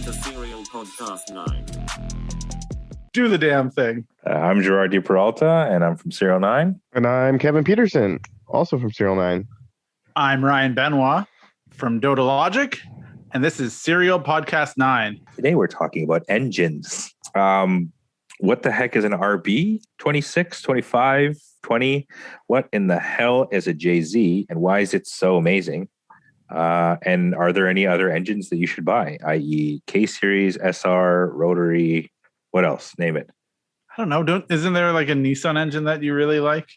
to Serial Podcast 9. Do the damn thing. I'm Gerard Peralta, and I'm from SerialNine. And I'm Kevin Peterson, also from SerialNine. I'm Ryan Benoit from Dota Logic, and this is Serial Podcast 9. Today we're talking about engines. What the heck is an RB? 26, 25, 20? What in the hell is a JZ, and why is it so amazing? And are there any other engines that you should buy, i.e. K-Series, SR, Rotary? What else? Name it. I don't know. Isn't there like a Nissan engine that you really like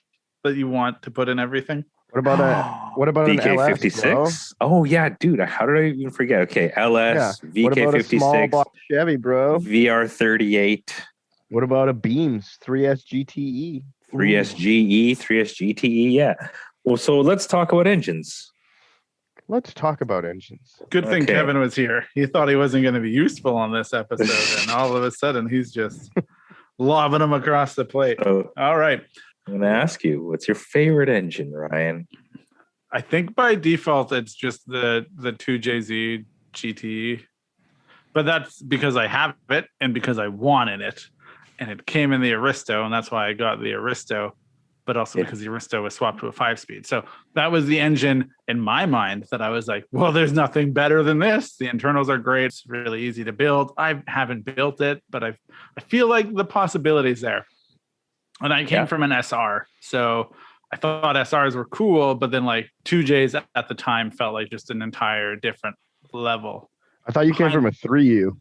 that you want to put in everything? What about an VK56? LS, bro? Oh yeah, dude. How did I even forget? Okay, LS, Yeah. What about a small VK56, block Chevy, bro? VR38, What about a Beams 3S GTE? 3SGE, 3SGTE. Yeah. Well, so let's talk about engines. Let's talk about engines. Good thing Okay. Kevin was here. He thought he wasn't going to be useful on this episode, and all of a sudden he's just lobbing them across the plate. So All right. I'm going to ask you, what's your favorite engine, Ryan? I think by default it's just the 2JZ GTE, but that's because I have it and because I wanted it, and it came in the Aristo, and that's why I got the Aristo, but also Yeah. because the Aristo was swapped to a 5-speed. So that was the engine in my mind that I was like, well, there's nothing better than this. The internals are great. It's really easy to build. I haven't built it, but I feel like the possibilities there. And I came from an SR, so I thought SRs were cool, but then like 2Js at the time felt like just an entire different level. I thought you came from a 3U.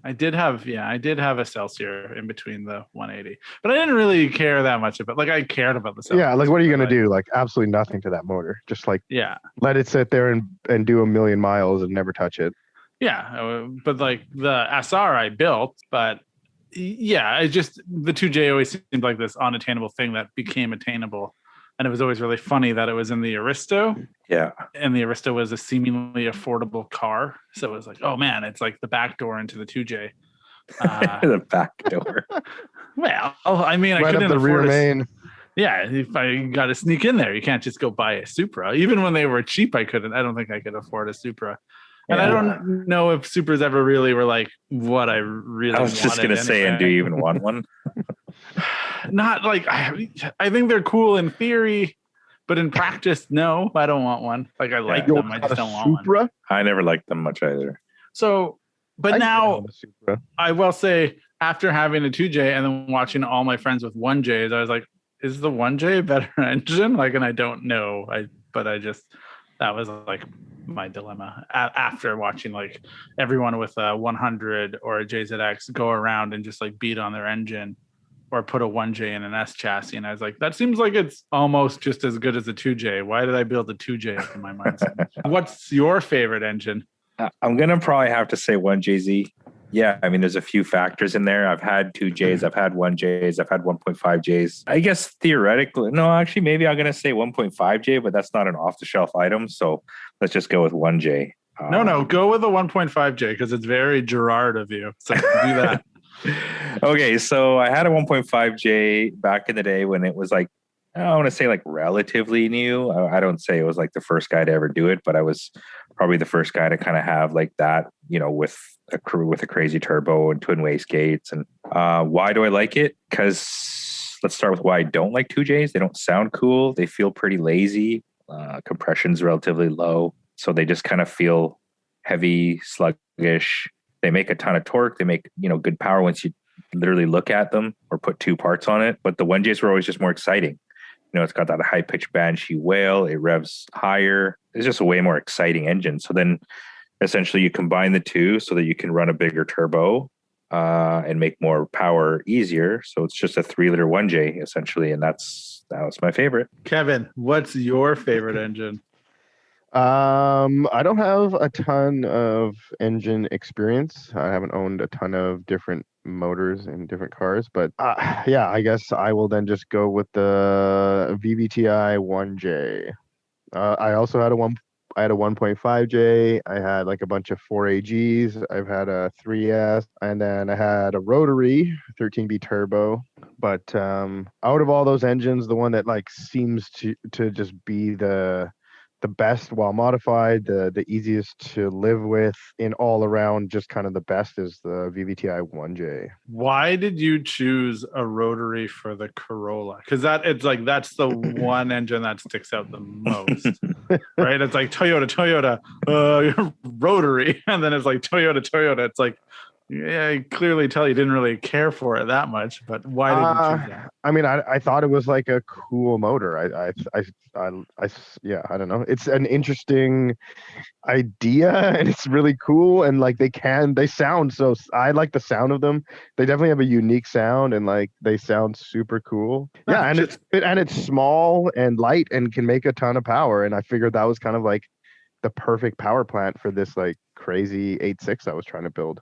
I did have a Celsior in between the 180, but I didn't really care that much about. Like I cared about the Celsior. Yeah, like what are you gonna do? Like absolutely nothing to that motor. Just like Yeah, let it sit there and do a million miles and never touch it. yeah, but like the SR I built, but yeah, it just the 2J always seemed like this unattainable thing that became attainable, and it was always really funny that it was in the Aristo. Yeah. And the Aristo was a seemingly affordable car. So it was like, oh man, it's like the back door into the 2J. The back door. Well, I mean, I Right up couldn't the rear afford main. Yeah, if I got to sneak in there, you can't just go buy a Supra. Even when they were cheap, I don't think I could afford a Supra. And I don't know if Supras ever really were like what I really I was just going to say, and do you even want one? Not like, I think they're cool in theory, but in practice, no, I don't want one. Like I like them, I just don't want one. Supra? I never liked them much either. So, but I now own a Supra. I will say, after having a 2J and then watching all my friends with 1Js, I was like, is the 1J a better engine? Like, and I don't know. That was like my dilemma after watching like everyone with a 100 or a JZX go around and just like beat on their engine or put a 1J in an S chassis. And I was like, that seems like it's almost just as good as a 2J. Why did I build a 2J in my mind? What's your favorite engine? I'm going to probably have to say 1JZ. Yeah, I mean, there's a few factors in there. I've had 2Js, I've had 1Js, I've had 1.5Js. I guess theoretically, no, actually, maybe I'm going to say 1.5J, but that's not an off-the-shelf item. So let's just go with 1J. No, go with a 1.5J because it's very Gerard of you. So do that. Okay, so I had a 1.5J back in the day when it was like, I want to say like relatively new. I don't say it was like the first guy to ever do it, but I was probably the first guy to kind of have like that, you know, with a crew with a crazy turbo and twin wastegates. And why do I like it? Because let's start with why I don't like 2Js. They don't sound cool. They feel pretty lazy. Compression's relatively low. So they just kind of feel heavy, sluggish. They make a ton of torque. They make, you know, good power once you literally look at them or put two parts on it. But the 1Js were always just more exciting. You know, it's got that high pitched banshee wail. It revs higher. It's just a way more exciting engine. So then essentially you combine the two so that you can run a bigger turbo and make more power easier. So it's just a 3-liter 1J essentially. And that was my favorite. Kevin, what's your favorite engine? I don't have a ton of engine experience. I haven't owned a ton of different motors in different cars, but yeah, I guess I will then just go with the VVTi 1J. I also had I had a 1.5J. I had like a bunch of 4AGs. I've had a 3S, and then I had a Rotary 13B turbo. But out of all those engines, the one that like seems to just be the the best while modified, the easiest to live with, in all around, just kind of the best is the VVTi 1J. Why did you choose a rotary for the Corolla? Because that's the one engine that sticks out the most, right? It's like Toyota, rotary, and then it's like Toyota. It's like, yeah, I clearly tell you didn't really care for it that much, but why did you choose that? I mean, I thought it was like a cool motor. Yeah, I don't know. It's an interesting idea, and it's really cool. And like they sound so. I like the sound of them. They definitely have a unique sound, and like they sound super cool. Yeah, and it's small and light and can make a ton of power. And I figured that was kind of like the perfect power plant for this like crazy 8.6 I was trying to build.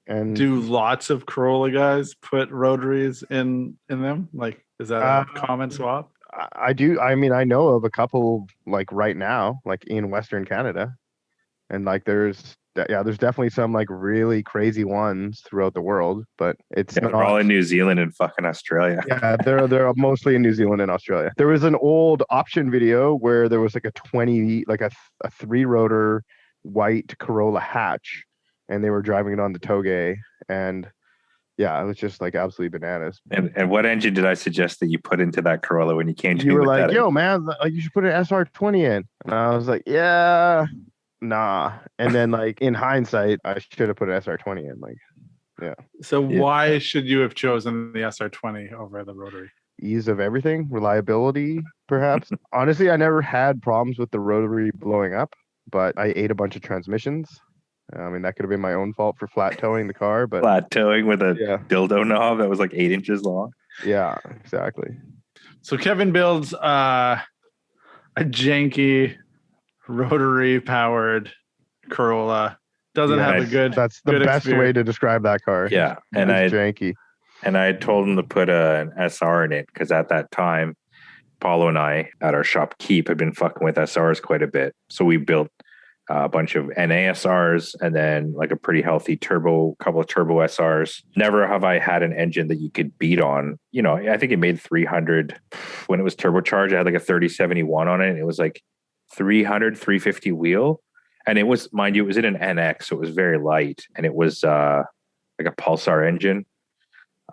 And do lots of Corolla guys put rotaries in them? Like, is that a common swap? I do. I mean, I know of a couple like right now, like in Western Canada, and like there's definitely some like really crazy ones throughout the world, but it's not they're all in New Zealand and fucking Australia. Yeah, they're mostly in New Zealand and Australia. There was an old option video where there was like a 3-rotor white Corolla hatch, and they were driving it on the Toge, and yeah, it was just like absolutely bananas. And what engine did I suggest that you put into that Corolla when you came to? You were like, "Yo, man, like you should put an SR20 in," and I was like, "Yeah, nah." And then like in hindsight, I should have put an SR20 in. Like, yeah. So why should you have chosen the SR20 over the rotary? Ease of everything, reliability, perhaps. Honestly, I never had problems with the rotary blowing up, but I ate a bunch of transmissions. I mean, that could have been my own fault for flat towing the car, but flat towing with a dildo knob that was like 8 inches long. Yeah, exactly. So Kevin builds a janky rotary powered Corolla. Doesn't have a good. That's the best way to describe that car. Yeah, and janky. And I told him to put an SR in it because at that time, Paulo and I at our shop Keep had been fucking with SRs quite a bit. So we built a bunch of NASRs and then like a pretty healthy couple of turbo SRs. Never have I had an engine that you could beat on. You know, I think it made 300 when it was turbocharged. I had like a 3071 on it. And it was like 350 wheel. And it was, mind you, it was in an NX. So it was very light. And it was like a Pulsar engine.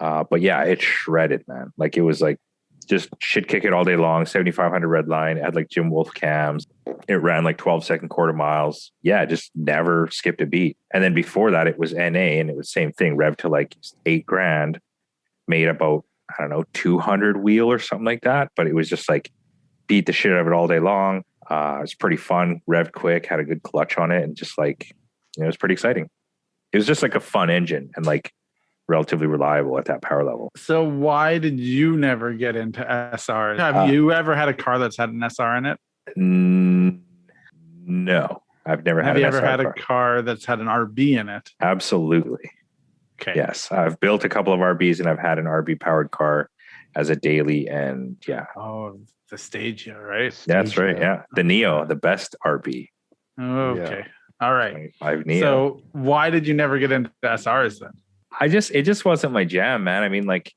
But yeah, it shredded, man. Like it was like just shit kick it all day long. 7,500 red line. It had like Jim Wolf cams. It ran like 12-second quarter miles. Yeah, just never skipped a beat. And then before that, it was NA, and it was same thing. Rev to like $8,000. Made about, I don't know, 200 wheel or something like that. But it was just like beat the shit out of it all day long. It was pretty fun. Revved quick. Had a good clutch on it, and just like, you know, it was pretty exciting. It was just like a fun engine and like relatively reliable at that power level. So why did you never get into SRs? Have you ever had a car that's had an SR in it? No, I've never had. Have you ever had a car that's had an RB in it? Absolutely. Okay. Yes, I've built a couple of RBs and I've had an RB powered car as a daily, and yeah. Oh, the Stagia, right? That's right. Yeah, the Neo, the best RB. Okay. Yeah. All right. I've Neo. So why did you never get into SRs then? It just wasn't my jam, man. I mean, like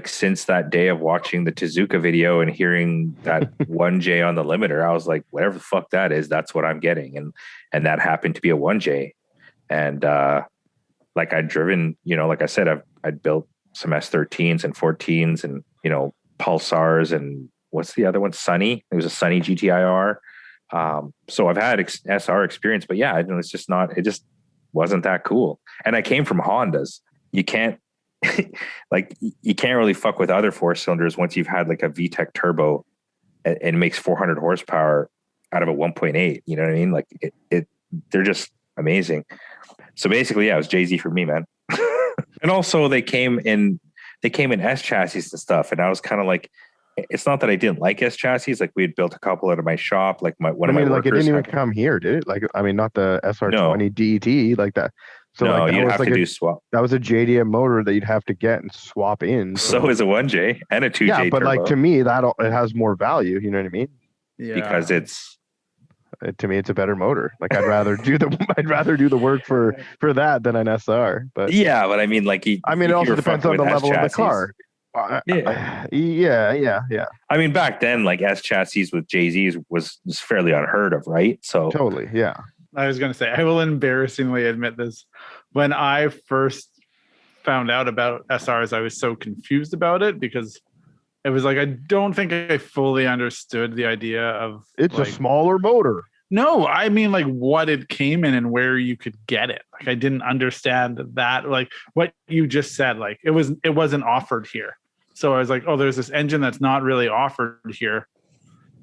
since that day of watching the Tezuka video and hearing that 1J on the limiter, I was like, whatever the fuck that is, that's what I'm getting. And that happened to be a 1J. And like I'd driven, you know, like I said, I'd built some S13s and 14s and, you know, Pulsars and what's the other one? Sunny. It was a Sunny GTIR. So I've had SR experience, but yeah, it just wasn't that cool. And I came from Hondas. You can't you can't really fuck with other 4-cylinders once you've had like a VTEC turbo and it makes 400 horsepower out of a 1.8. You know what I mean? Like they're just amazing. So basically, yeah, it was Jay-Z for me, man. And also they came in S chassis and stuff. And I was kind of like, it's not that I didn't like S chassis. Like we had built a couple out of my shop. Like one of my workers. It didn't even come here, did it? Like, I mean, not the SR20 DET like that. So no, like, you'd have to do swap. That was a JDM motor that you'd have to get and swap in. So is a 1J and a 2J. Yeah, but turbo. like to me, it has more value. You know what I mean? Yeah. Because to me, it's a better motor. Like I'd rather do the work for that than an SR. But yeah, but I mean, like, it also depends on the level of the car. Yeah. I mean, back then, like S chassis with JZs was fairly unheard of, right? So Totally. Yeah. I was going to say, I will embarrassingly admit this. When I first found out about SRs, I was so confused about it because it was like, I don't think I fully understood the idea of It's like, a smaller motor. no, I mean like what it came in and where you could get it. Like I didn't understand that, like what you just said, like it wasn't offered here. So I was like, oh, there's this engine that's not really offered here.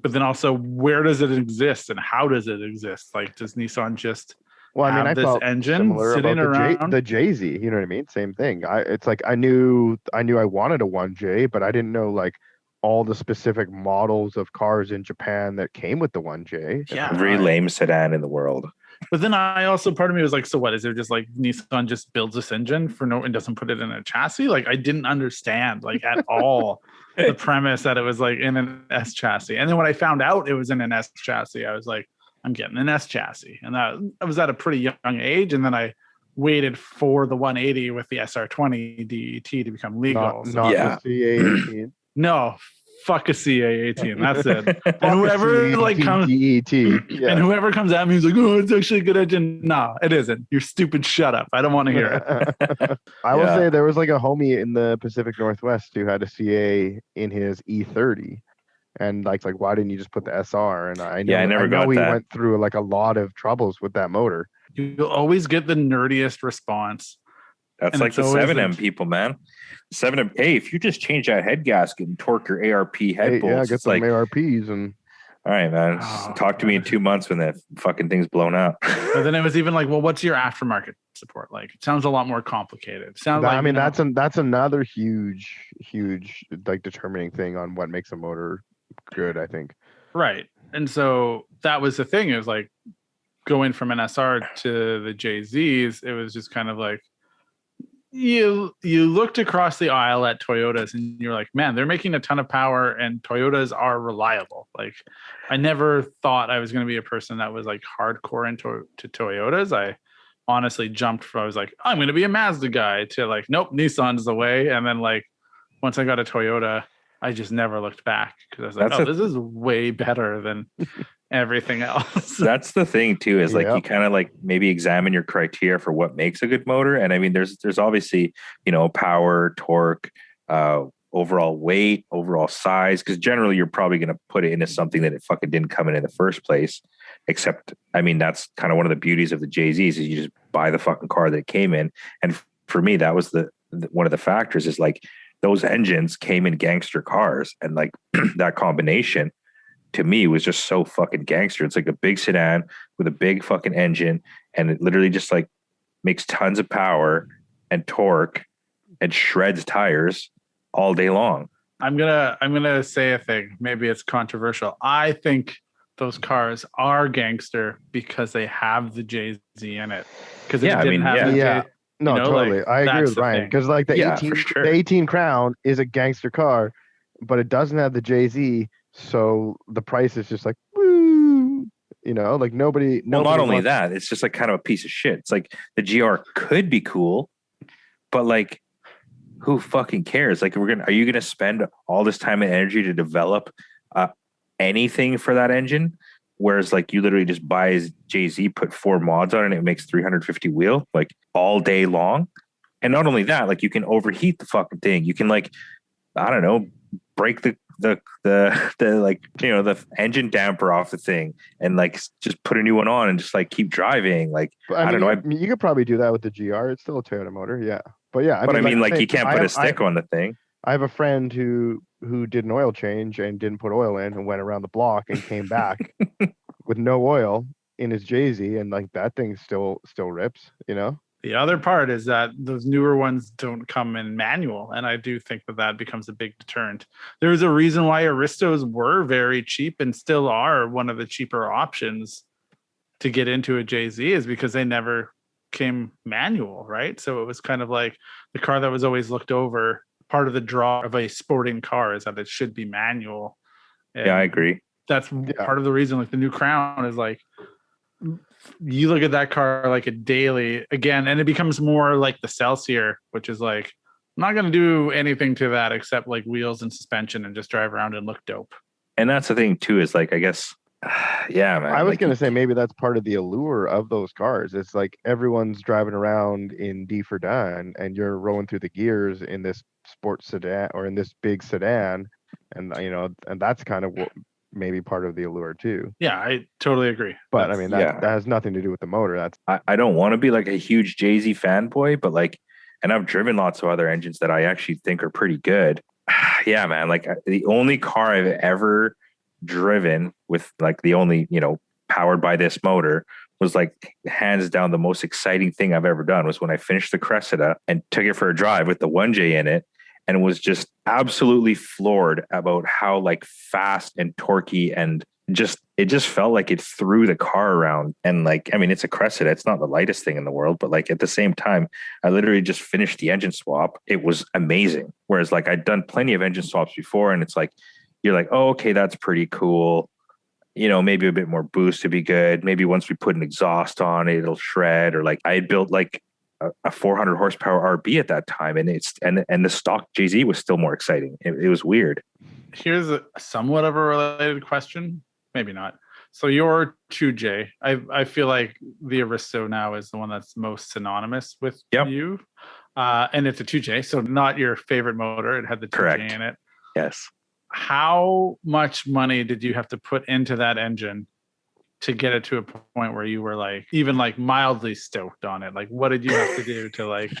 But then also, where does it exist and how does it exist? Like, does Nissan just Well, I mean, have I this felt engine similar sitting about around? the JZ. You know what I mean? Same thing. It's like I knew I wanted a 1J, but I didn't know like all the specific models of cars in Japan that came with the 1J. at the Yeah. every time. lame sedan in the world. But then I also, part of me was like, so what? Is there just like Nissan just builds this engine for no and doesn't put it in a chassis? Like I didn't understand like at all the premise that it was like in an S chassis. And then when I found out it was in an S chassis, I was like, I'm getting an S chassis. And that I was at a pretty young age. And then I waited for the 180 with the SR20 DET to become legal. Not Yeah. the CA18. No, fuck a CA18. That's it. And whoever like comes DET. and Yeah. whoever comes at me is like, oh, it's actually a good engine. No, it isn't. You're stupid. Shut up. I don't want to hear it. I will Yeah. say there was like a homie in the Pacific Northwest who had a CA in his E30. And like why didn't you just put the SR? And I know Yeah, I never got he that. went through like a lot of troubles with that motor. You'll always get the nerdiest response. That's And like it's the always 7M like- people, man. 7M. Hey, if you just change that head gasket and torque your ARP head Hey, bolts, get it's some like, ARPs and all right, man. Oh, Talk to me in 2 months when that fucking thing's blown up. But then it was even like, well, what's your aftermarket support like? It sounds a lot more complicated. Sounds like, I mean you know, that's another huge like determining thing on what makes a motor good, I think. right. And so that was the thing. It was like going from an SR to the JZs. It was just kind of like you looked across the aisle at Toyotas and you're like, man, they're making a ton of power and Toyotas are reliable. Like I never thought I was going to be a person that was like hardcore into Toyotas. I honestly jumped from, I was like, I'm going to be a Mazda guy to like, nope, Nissan's the way. And then like, once I got a Toyota, I just never looked back because I was like, That's this is way better than everything else. That's the thing too, is like Yeah. you kind of like maybe examine your criteria for what makes a good motor. And I mean, there's obviously, power, torque, overall weight, overall size, because generally you're probably going to put it into something that it fucking didn't come in the first place. Except, I mean, that's kind of one of the beauties of the JZs is you just buy the fucking car that it came in. And for me, that was the one of the factors is like those engines came in gangster cars, and like that combination to me was just so fucking gangster. It's like a big sedan with a big fucking engine, and it literally just like makes tons of power and torque and shreds tires all day long. I'm gonna say a thing. Maybe it's controversial. I think those cars are gangster because they have the JZ in it. Because Yeah, I mean, have the yeah. J- No, like, totally. I agree that's with the Ryan thing. because like the Yeah, 18 for sure. the 18 Crown is a gangster car, but it doesn't have the JZ, so the price is just like woo, like nobody. Well, not only wants- that, it's just like kind of a piece of shit. It's like the GR could be cool, but like, who fucking cares? Like, are you gonna spend all this time and energy to develop anything for that engine? Whereas like you literally just buy his JZ, put 4 mods on it, and it makes 350 wheel like all day long. And not only that, like you can overheat the fucking thing. You can like, I don't know, break the like, the engine damper off the thing and like just put a new one on and just like keep driving. Like, But, I don't know. You could probably do that with the GR. It's still a Toyota motor, yeah. But yeah, I mean, like I'm you saying, can't put a stick on the thing. I have a friend who did an oil change and didn't put oil in and went around the block and came back with no oil in his JZ, and like that thing still rips, The other part is that those newer ones don't come in manual, and I do think that becomes a big deterrent. There's a reason why Aristos were very cheap and still are one of the cheaper options to get into a JZ is because they never came manual, right? So it was kind of like the car that was always looked over. Part of the draw of a sporting car is that it should be manual. And Yeah, I agree. that's part of the reason. Like the new Crown is like, you look at that car like a daily again, and it becomes more like the Celsior, which is like not going to do anything to that except like wheels and suspension and just drive around and look dope. And that's the thing too, is like, I guess, yeah, man. I was like, going to say maybe that's part of the allure of those cars. It's like everyone's driving around in D for done, and you're rolling through the gears in this sports sedan or in this big sedan, and and that's kind of what maybe part of the allure too. Yeah, I totally agree. But I mean, that yeah. that has nothing to do with the motor. That's I don't want to be like a huge Jay-Z fanboy, but like, and I've driven lots of other engines that I actually think are pretty good. Yeah, man. Like the only car I've ever driven with like the only, powered by this motor was like hands down the most exciting thing I've ever done was when I finished the Cressida and took it for a drive with the 1J in it and was just absolutely floored about how like fast and torquey and it just felt like it threw the car around. And like, I mean, it's a Cressida, it's not the lightest thing in the world, but like at the same time, I literally just finished the engine swap. It was amazing. Whereas like I'd done plenty of engine swaps before, and it's like, you're like, oh, okay, that's pretty cool. Maybe a bit more boost to be good. Maybe once we put an exhaust on it, it'll shred. Or like I had built like a 400 horsepower RB at that time, and the stock JZ was still more exciting. It was weird. Here's a somewhat of a related question. Maybe not. So your 2J, I feel like the Aristo now is the one that's most synonymous with you. And it's a 2J, so not your favorite motor. It had the 2J Correct. in it. Yes. How much money did you have to put into that engine to get it to a point where you were like, even like mildly stoked on it? Like, what did you have to do to like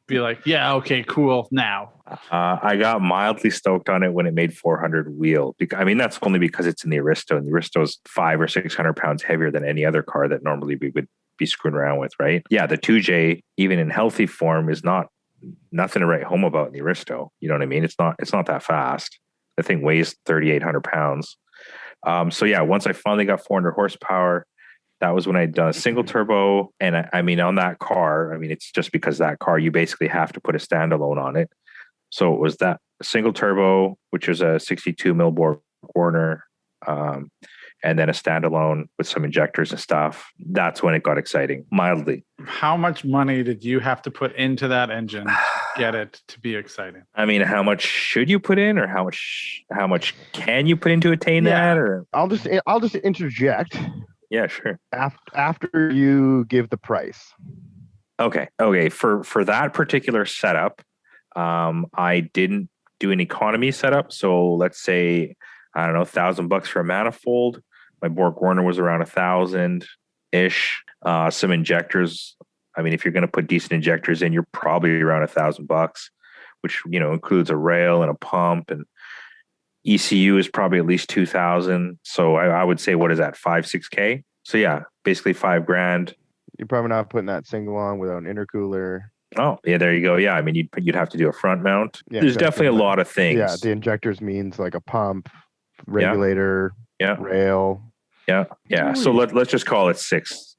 be like, yeah, okay, cool now? I got mildly stoked on it when it made 400 wheel. I mean, that's only because it's in the Aristo, and the Aristo is 500 or 600 pounds heavier than any other car that normally we would be screwing around with, right? Yeah, the 2J, even in healthy form, is nothing to write home about in the Aristo. You know what I mean? It's not that fast. The thing weighs 3,800 pounds. So yeah, once I finally got 400 horsepower, that was when I'd done a single turbo. And I mean, on that car, I mean, it's just because that car, you basically have to put a standalone on it. So it was that single turbo, which was a 62 mil bore Warner, and then a standalone with some injectors and stuff. That's when it got exciting, mildly. How much money did you have to put into that engine to get it to be exciting? I mean, how much should you put in, or how much can you put in to attain that? Or I'll just interject. Yeah, sure. After you give the price. Okay. For that particular setup, I didn't do an economy setup. So let's say, I don't know, $1,000 for a manifold. My Borg Warner was around 1,000 ish. Some injectors. I mean, if you're going to put decent injectors in, you're probably around $1,000, which, includes a rail and a pump, and ECU is probably at least 2,000. So I would say, what is that? 5-6K. So yeah, basically $5,000. You're probably not putting that single on without an intercooler. Oh yeah, there you go. Yeah, I mean, you'd have to do a front mount. Yeah, there's definitely a lot of things. Yeah, the injectors means like a pump, regulator, rail. Yeah. So let's just call it six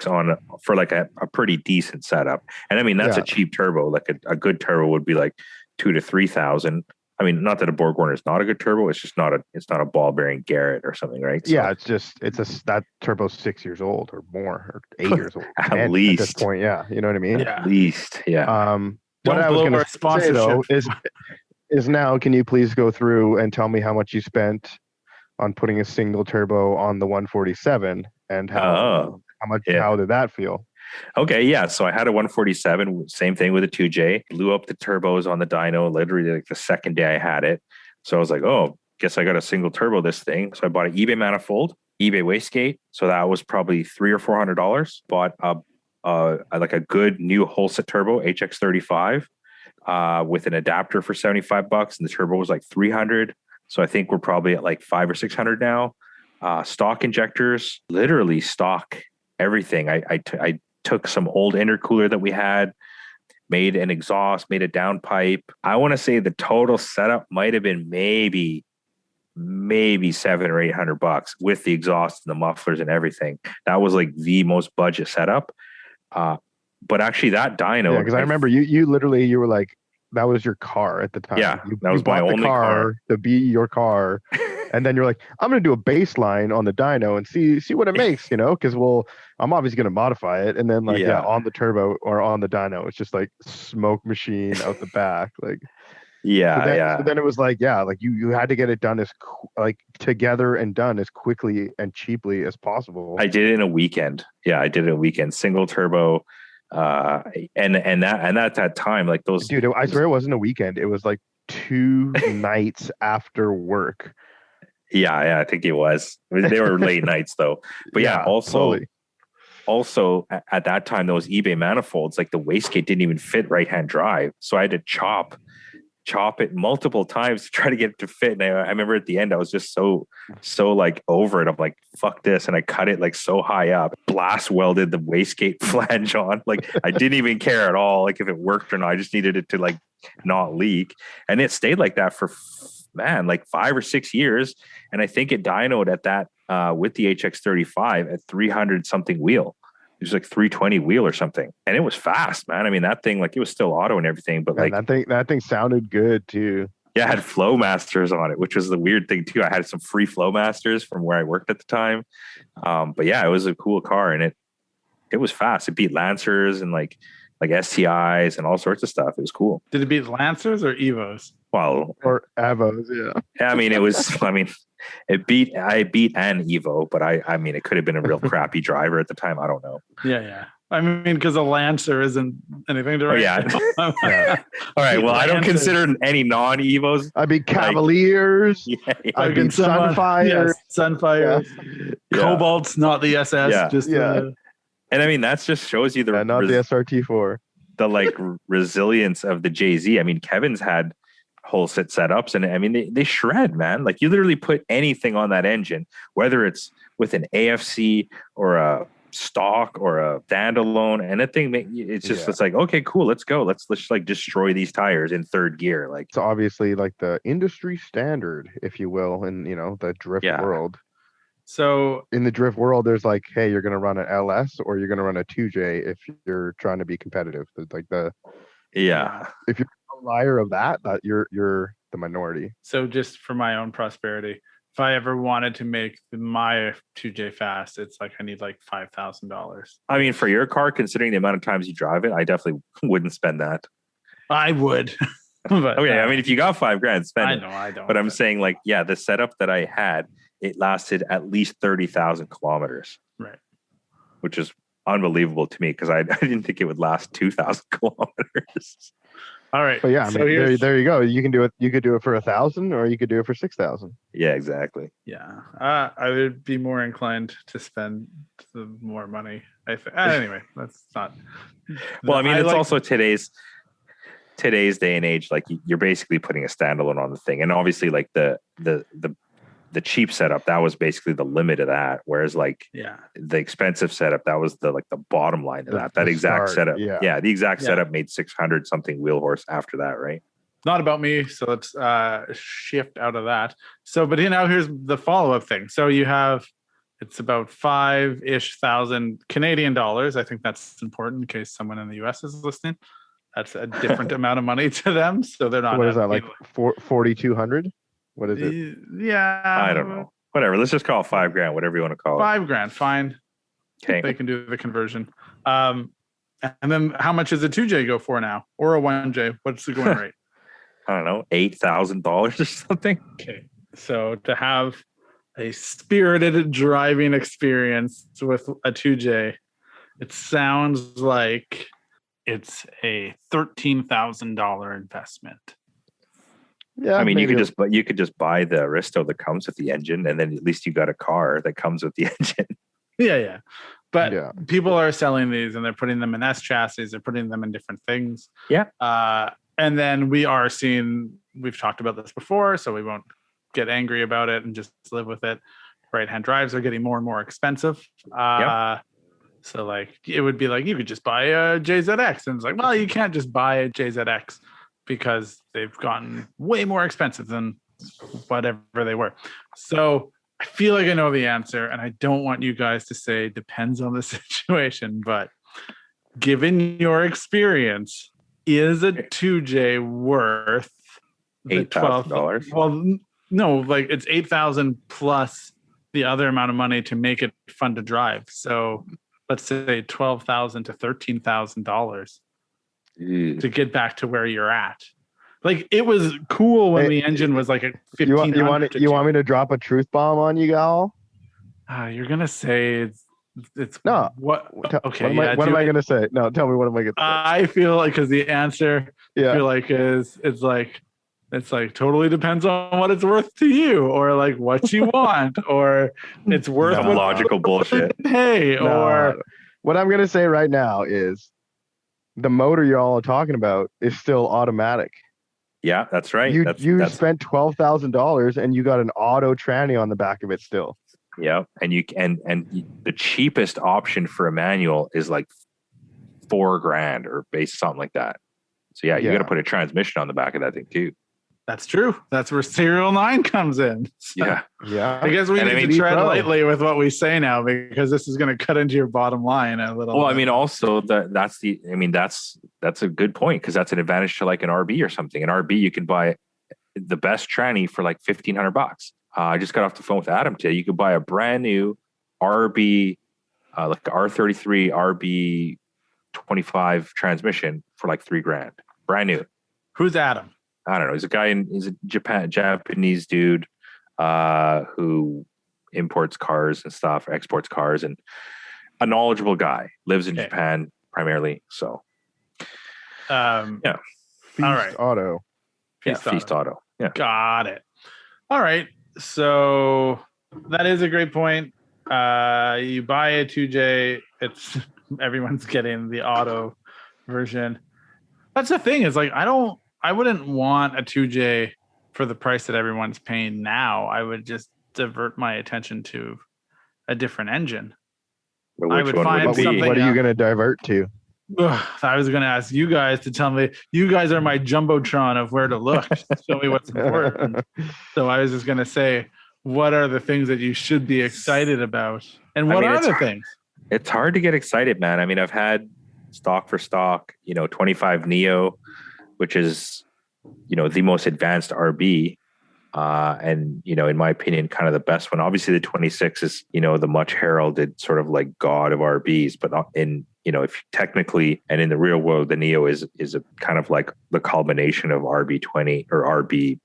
on for like a pretty decent setup. And I mean, that's a cheap turbo. Like a good turbo would be like 2,000 to 3,000. I mean, not that a Borg Warner is not a good turbo. It's just not a ball bearing Garrett or something, right? So, yeah, that turbo's 6 years old or more, or 8 years old at least at this point. Yeah, you know what I mean. At least, yeah. What I was going to say though is now, can you please go through and tell me how much you spent on putting a single turbo on the 147 and how did that feel? Okay, yeah. So I had a 147, same thing with a 2J. Blew up the turbos on the dyno literally like the second day I had it. So I was like, oh, guess I got a single turbo this thing. So I bought an eBay manifold, eBay wastegate. So that was probably $300 or $400. Bought like a good new Holset turbo, HX35, with an adapter for $75, and the turbo was like $300. So I think we're probably at like $500 or $600 now. Stock injectors, literally stock everything. I took some old intercooler that we had, made an exhaust, made a downpipe. I want to say the total setup might have been maybe $700 or $800 with the exhaust and the mufflers and everything. That was like the most budget setup. But actually that dyno. Yeah, because I remember you literally, you were like, that was your car at the time. Yeah, that was my only car to be your car. And then you're like, I'm going to do a baseline on the dyno and see what it makes, because I'm obviously going to modify it. And then on the turbo or on the dyno, it's just like smoke machine out the back. Like, so then it was like, you had to get it done together and done as quickly and cheaply as possible. I did it in a weekend. Yeah, I did it in a weekend, single turbo. And at that time, like those, dude, I swear it wasn't a weekend. It was like 2 nights after work. Yeah, I think it was. They were late nights though. But also at that time, those eBay manifolds, like the wastegate didn't even fit right-hand drive. So I had to chop it multiple times to try to get it to fit. And I remember at the end, I was just so like over it. I'm like, fuck this. And I cut it like so high up, blast welded the wastegate flange on. Like I didn't even care at all. Like if it worked or not, I just needed it to like not leak. And it stayed like that for like 5 or 6 years. And I think it dynoed at that with the HX35 at 300 something wheel. It was like 320 wheel or something. And it was fast, man. I mean, that thing, like it was still auto and everything, but like that thing sounded good too. Yeah, I had flow masters on it, which was the weird thing too. I had some free flow masters from where I worked at the time. But yeah, it was a cool car and it was fast. It beat Lancers and like STIs and all sorts of stuff. It was cool. Did it beat Lancers or Evos? Well, or Avos, yeah. I mean, I beat an Evo, but I mean, it could have been a real crappy driver at the time. I don't know. Yeah. I mean, because a Lancer isn't anything to write. Oh, yeah. All right. Well, I don't consider any non-Evos. I beat Cavaliers. I beat Sunfire. Yes, Sunfire. Yeah. Cobalt's not the SS. Yeah. And I mean, that just shows you the not the SRT4. The like resilience of the JZ. I mean, Kevin's had whole set setups, and I mean, they shred, man. Like you literally put anything on that engine, whether it's with an AFC or a stock or a standalone, and that thing, it's like, okay, cool, let's go. Let's like destroy these tires in third gear. Like it's obviously like the industry standard, if you will, in the drift world. So in the drift world, there's like, hey, you're going to run an LS or you're going to run a 2J if you're trying to be competitive. It's like if you're a liar of that you're the minority. So just for my own prosperity, if I ever wanted to make my 2J fast, it's like I need like $5,000. I mean, for your car, considering the amount of times you drive it, I definitely wouldn't spend that. I would. But, okay, I mean, if you got $5,000, spend it. I don't. But I'm saying, like, yeah, the setup that I had, it lasted at least 30,000 kilometers. Right. Which is unbelievable to me because I didn't think it would last 2,000 kilometers. All right. But yeah, I mean, there you go. You can do it. You could do it for 1,000 or you could do it for 6,000. Yeah, exactly. Yeah. I would be more inclined to spend the more money. Anyway, that's not. Well, I mean, it's also today's day and age. Like you're basically putting a standalone on the thing. And obviously like the cheap setup, that was basically the limit of that. Whereas like the expensive setup, that was the bottom line of that exact setup. Yeah. The exact setup made 600 something wheel horse after that. Right. Not about me. So let's shift out of that. So, but here's the follow-up thing. So you have, it's about 5,000 Canadian dollars. I think that's important in case someone in the US is listening. That's a different amount of money to them. So they're not. What is that, like 4,200? What is it? Yeah. I don't know. Whatever. Let's just call it $5,000, whatever you want to call it. $5,000, fine. Okay. They can do the conversion. And then how much does a 2J go for now? Or a 1J? What's the going rate? I don't know, $8,000 or something. Okay. So to have a spirited driving experience with a 2J, it sounds like it's a $13,000 investment. Yeah, I mean, you could just buy the Aristo that comes with the engine, and then at least you got a car that comes with the engine. Yeah. But people are selling these, and they're putting them in S chassis. They're putting them in different things. Yeah. And then we are seeing. We've talked about this before, so we won't get angry about it and just live with it. Right-hand drives are getting more and more expensive. So like it would be like you could just buy a JZX, and it's like, well, you can't just buy a JZX because they've gotten way more expensive than whatever they were. So I feel like I know the answer, and I don't want you guys to say depends on the situation, but given your experience, is a 2J worth $8,000? Well, No, like it's 8,000 plus the other amount of money to make it fun to drive. So let's say $12,000 to $13,000 to get back to where you're at. Like it was cool when the engine was like a 1500. You want me to drop a truth bomb on you, Gal? You're gonna say it's no. What? Okay. What am I gonna say? No, tell me what am I gonna say? I feel like because the answer, I feel like it's like totally depends on what it's worth to you, or like what you want, or it's worth some logical bullshit. Hey, or what I'm gonna say right now is the motor y'all are talking about is still automatic. Yeah, that's right. You spent $12,000 and you got an auto tranny on the back of it still. Yeah, and the cheapest option for a manual is like $4,000 or something like that. So you got to put a transmission on the back of that thing too. That's true. That's where SerialNine comes in. So, yeah. I guess we need to tread lightly with what we say now, because this is going to cut into your bottom line a little. Well, I mean, also that's a good point, because that's an advantage to like an RB or something. An RB, you can buy the best tranny for like $1,500. I just got off the phone with Adam today. You could buy a brand new RB, like R33 RB 25 transmission for like $3,000, brand new. Who's Adam? I don't know. He's a Japanese dude who imports cars and stuff, exports cars, and a knowledgeable guy. Lives in Japan primarily. So, Feast all right. Auto. Feast Auto. Yeah. Got it. All right. So that is a great point. You buy a 2J, everyone's getting the auto version. That's the thing, is like I wouldn't want a 2J for the price that everyone's paying now. I would just divert my attention to a different engine. I would find something. What are you going to divert to? I was going to ask you guys to tell me. You guys are my jumbotron of where to look. Show me what's important. So I was just going to say, what are the things that you should be excited about, and what are the things? It's hard to get excited, man. I mean, I've had stock for stock, 25 Neo, which is, the most advanced RB. And, in my opinion, kind of the best one. Obviously, the 26 is, the much heralded sort of like god of RBs, but not in, if technically and in the real world, the Neo is a kind of like the culmination of RB20 or RB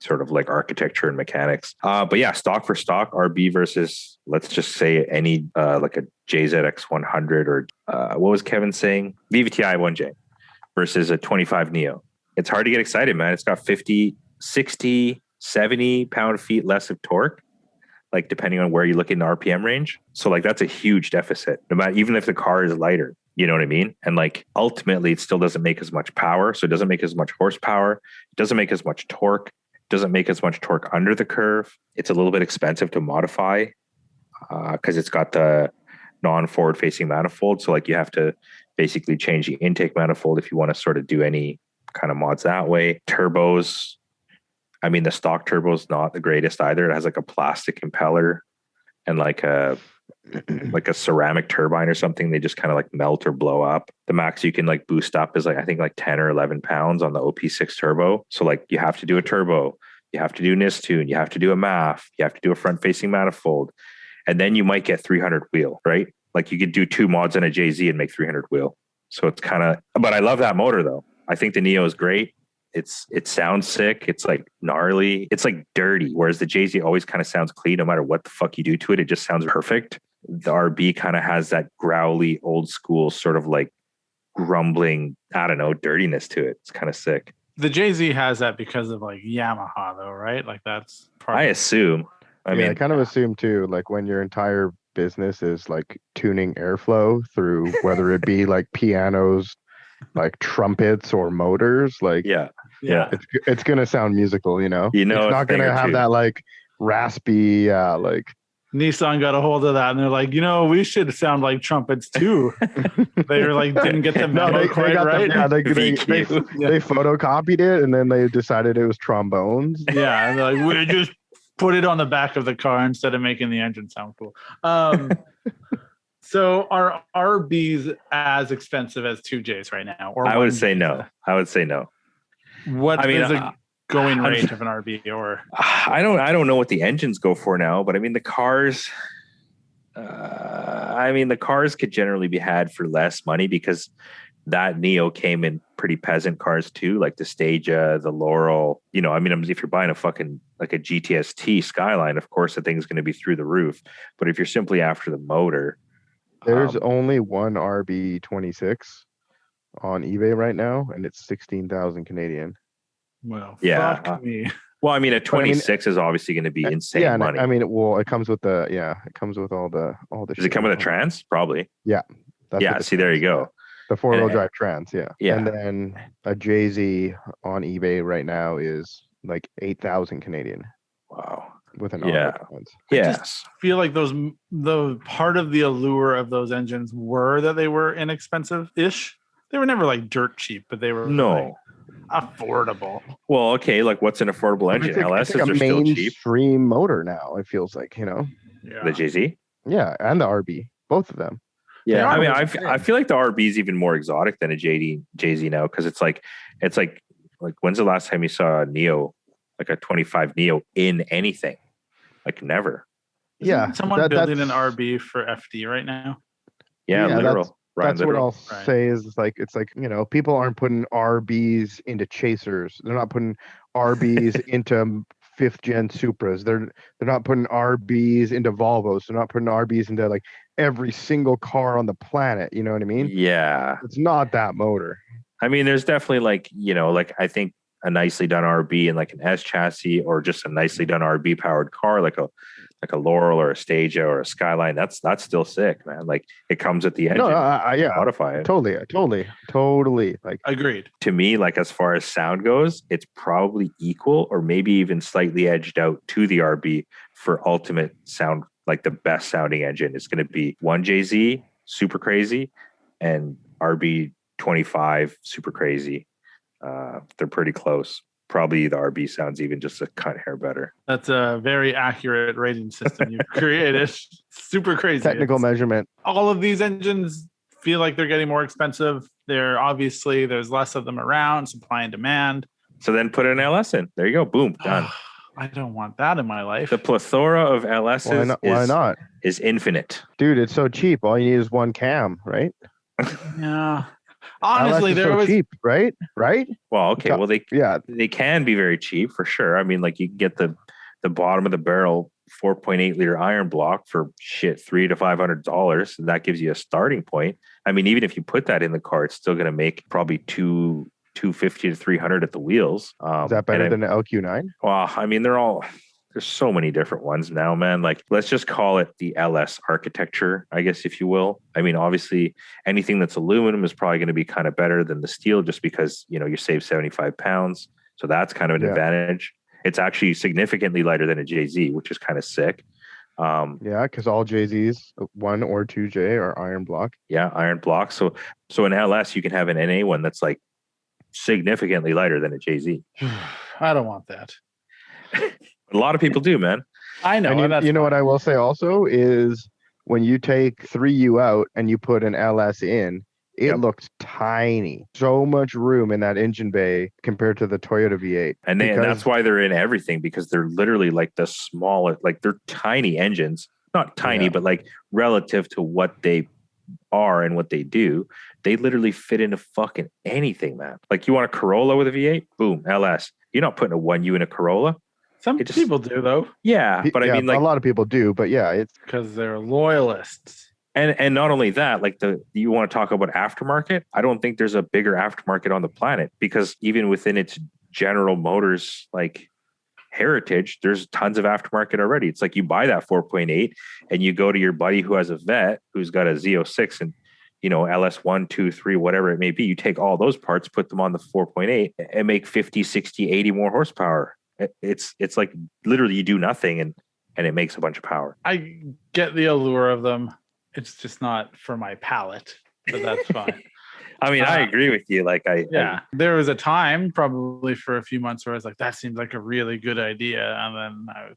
sort of like architecture and mechanics. But yeah, stock for stock, RB versus, let's just say any like a JZX100 or what was Kevin saying? VVTi 1J versus a 25 Neo. It's hard to get excited, man. It's got 50, 60, 70 pound-feet less of torque, like depending on where you look in the RPM range. So like that's a huge deficit, no matter, even if the car is lighter, you know what I mean? And like ultimately it still doesn't make as much power. So it doesn't make as much horsepower. It doesn't make as much torque. It doesn't make as much torque under the curve. It's a little bit expensive to modify because it's got the non-forward facing manifold. So like you have to basically change the intake manifold if you want to sort of do any kind of mods that way. Turbos, I mean, the stock turbo is not the greatest either. It has like a plastic impeller and like a ceramic turbine or something. They just kind of like melt or blow up. The max you can like boost up is like, I think like 10 or 11 pounds on the OP6 turbo. So like you have to do a turbo, you have to do NIS tune, you have to do a MAF, you have to do a front facing manifold, and then you might get 300 wheel, right? Like you could do 2 mods on a JZ and make 300 wheel. So it's kind of, but I love that motor though. I think the Neo is great. It sounds sick. It's like gnarly. It's like dirty. Whereas the JZ always kind of sounds clean. No matter what the fuck you do to it, it just sounds perfect. The RB kind of has that growly, old school sort of like grumbling, I don't know, dirtiness to it. It's kind of sick. The JZ has that because of like Yamaha though, right? Like that's part I assume. I mean, I kind of assume too, like when your entire business is like tuning airflow through whether it be like pianos, like trumpets or motors, like it's gonna sound musical, it's not gonna have that like raspy like Nissan got a hold of that and they're like, we should sound like trumpets too. They were like, didn't get the memo quite right. They photocopied it and then they decided it was trombones. Yeah, and they're like, we just put it on the back of the car instead of making the engine sound cool. So are RBs as expensive as 2Js right now? Or I would say no. What going rate of an RB or I don't know what the engines go for now, but I mean the cars. The cars could generally be had for less money because that Neo came in pretty peasant cars too, like the Stagia, the Laurel. If you're buying a fucking like a GTST Skyline, of course the thing's going to be through the roof. But if you're simply after the motor, There's only one RB26 on eBay right now, and it's 16,000 Canadian. well, Yeah, fuck me. well, I mean, a 26 is obviously going to be insane Yeah, money. it comes with it comes with all the. Does it come with a trans? Probably. Yeah. See, there you go. The four-wheel drive trans, yeah. Yeah. And then a Jay-Z on eBay right now is like 8,000 Canadian. Wow. With an trans. Yes. I feel like the part of the allure of those engines were that they were inexpensive-ish. They were never like dirt cheap, but they were like, affordable. Well, okay, like what's an affordable engine? LSs are still cheap. Mainstream motor now, it feels like, Yeah. The Jay-Z? Yeah, and the RB, both of them. Yeah, I mean, I feel like the RB is even more exotic than a Jay-Z now because it's like when's the last time you saw a Neo, like a 25 Neo in anything? Like never. Isn't someone building an RB for FD right now? Yeah, literal. That's what I'll say is it's like people aren't putting RBs into chasers. They're not putting RBs into 5th gen Supras. They're not putting RBs into Volvos. They're not putting RBs into like every single car on the planet. You know what I mean? Yeah. It's not that motor. I mean, there's definitely like I think a nicely done RB and like an S chassis or just a nicely done RB powered car, like a Laurel or a Stagia or a Skyline. That's still sick, man. Like it comes with the engine. Modify it. Totally. Like agreed. To me, like as far as sound goes, it's probably equal or maybe even slightly edged out to the RB for ultimate sound. Like the best sounding engine is going to be one Jay-Z, super crazy, and RB 25, super crazy. They're pretty close. Probably the RB sounds even just a cut hair better. That's a very accurate rating system you've created. Super crazy. Technical measurement. All of these engines feel like they're getting more expensive. There's less of them around, supply and demand. So then put an LS in. There you go. Boom. Done. I don't want that in my life. The plethora of LSs why not? Is infinite. Dude, it's so cheap. All you need is one cam, right? Yeah. Honestly, they're so cheap, right? Well, okay. Well, they can be very cheap for sure. I mean, like you can get the bottom of the barrel 4.8 liter iron block for $300 to $500, and that gives you a starting point. I mean, even if you put that in the car, it's still going to make probably $250 to $300 at the wheels. Is that better than an LQ9? Well, I mean, there's so many different ones now, man. Like, let's just call it the LS architecture, I guess, if you will. I mean, obviously, anything that's aluminum is probably going to be kind of better than the steel just because, you save 75 pounds. So that's kind of an advantage. It's actually significantly lighter than a Jay-Z, which is kind of sick. Because all Jay-Z's, 1 or 2J, are iron block. Yeah, iron block. So an LS, you can have an NA one that's like significantly lighter than a Jay-Z. I don't want that. A lot of people do, man. I know. And you know what I will say also is when you take 3U out and you put an LS in, it looks tiny. So much room in that engine bay compared to the Toyota V8. And that's why they're in everything, because they're literally like the smallest, like they're tiny engines. Not tiny, but like relative to what they are and what they do, they literally fit into fucking anything, man. Like you want a Corolla with a V8? Boom, LS. You're not putting a 1U in a Corolla. Some people do, though. Yeah, but I mean, like a lot of people do, but it's because they're loyalists. And not only that, like you want to talk about aftermarket. I don't think there's a bigger aftermarket on the planet because even within its General Motors like heritage, there's tons of aftermarket already. It's like you buy that 4.8 and you go to your buddy who has a vet who's got a Z06 and LS 1, 2, 3, whatever it may be. You take all those parts, put them on the 4.8 and make 50, 60, 80 more horsepower. It's like literally you do nothing and it makes a bunch of power. I get the allure of them. It's just not for my palate, but that's fine. I mean, I agree with you. Like there was a time probably for a few months where I was like, that seems like a really good idea. And then I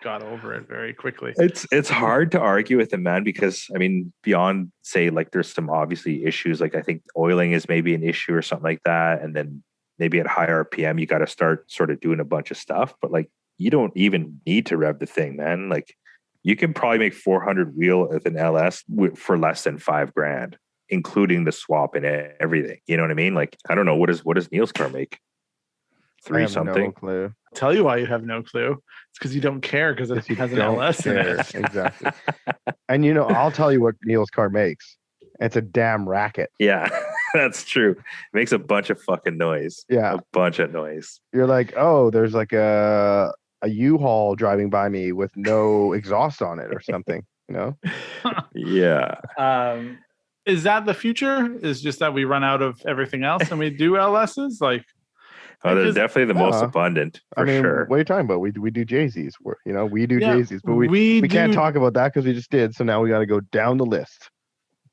got over it very quickly. It's hard to argue with them, man, because I mean, beyond say like there's some obviously issues. Like I think oiling is maybe an issue or something like that. And then maybe at high RPM, you got to start sort of doing a bunch of stuff, but like you don't even need to rev the thing, man. Like you can probably make 400 wheel with an LS for less than $5,000, including the swap and everything. You know what I mean? Like, I don't know. What does Neil's car make? I Three have something. No clue. I'll tell you why you have no clue. It's because you don't care because it Yes, you has an don't LS in care. it. Exactly. And I'll tell you what Neil's car makes. It's a damn racket. Yeah, that's true. It makes a bunch of fucking noise. Yeah. A bunch of noise. You're like, oh, there's like a U-Haul driving by me with no exhaust on it or something, Yeah. Is that the future? Is just that we run out of everything else and we do LSs? Like, Oh, they're definitely the most abundant for sure. What are you talking about? We do Jay-Z's. We do Yeah, Jay-Z's, but we can't talk about that because we just did. So now we got to go down the list.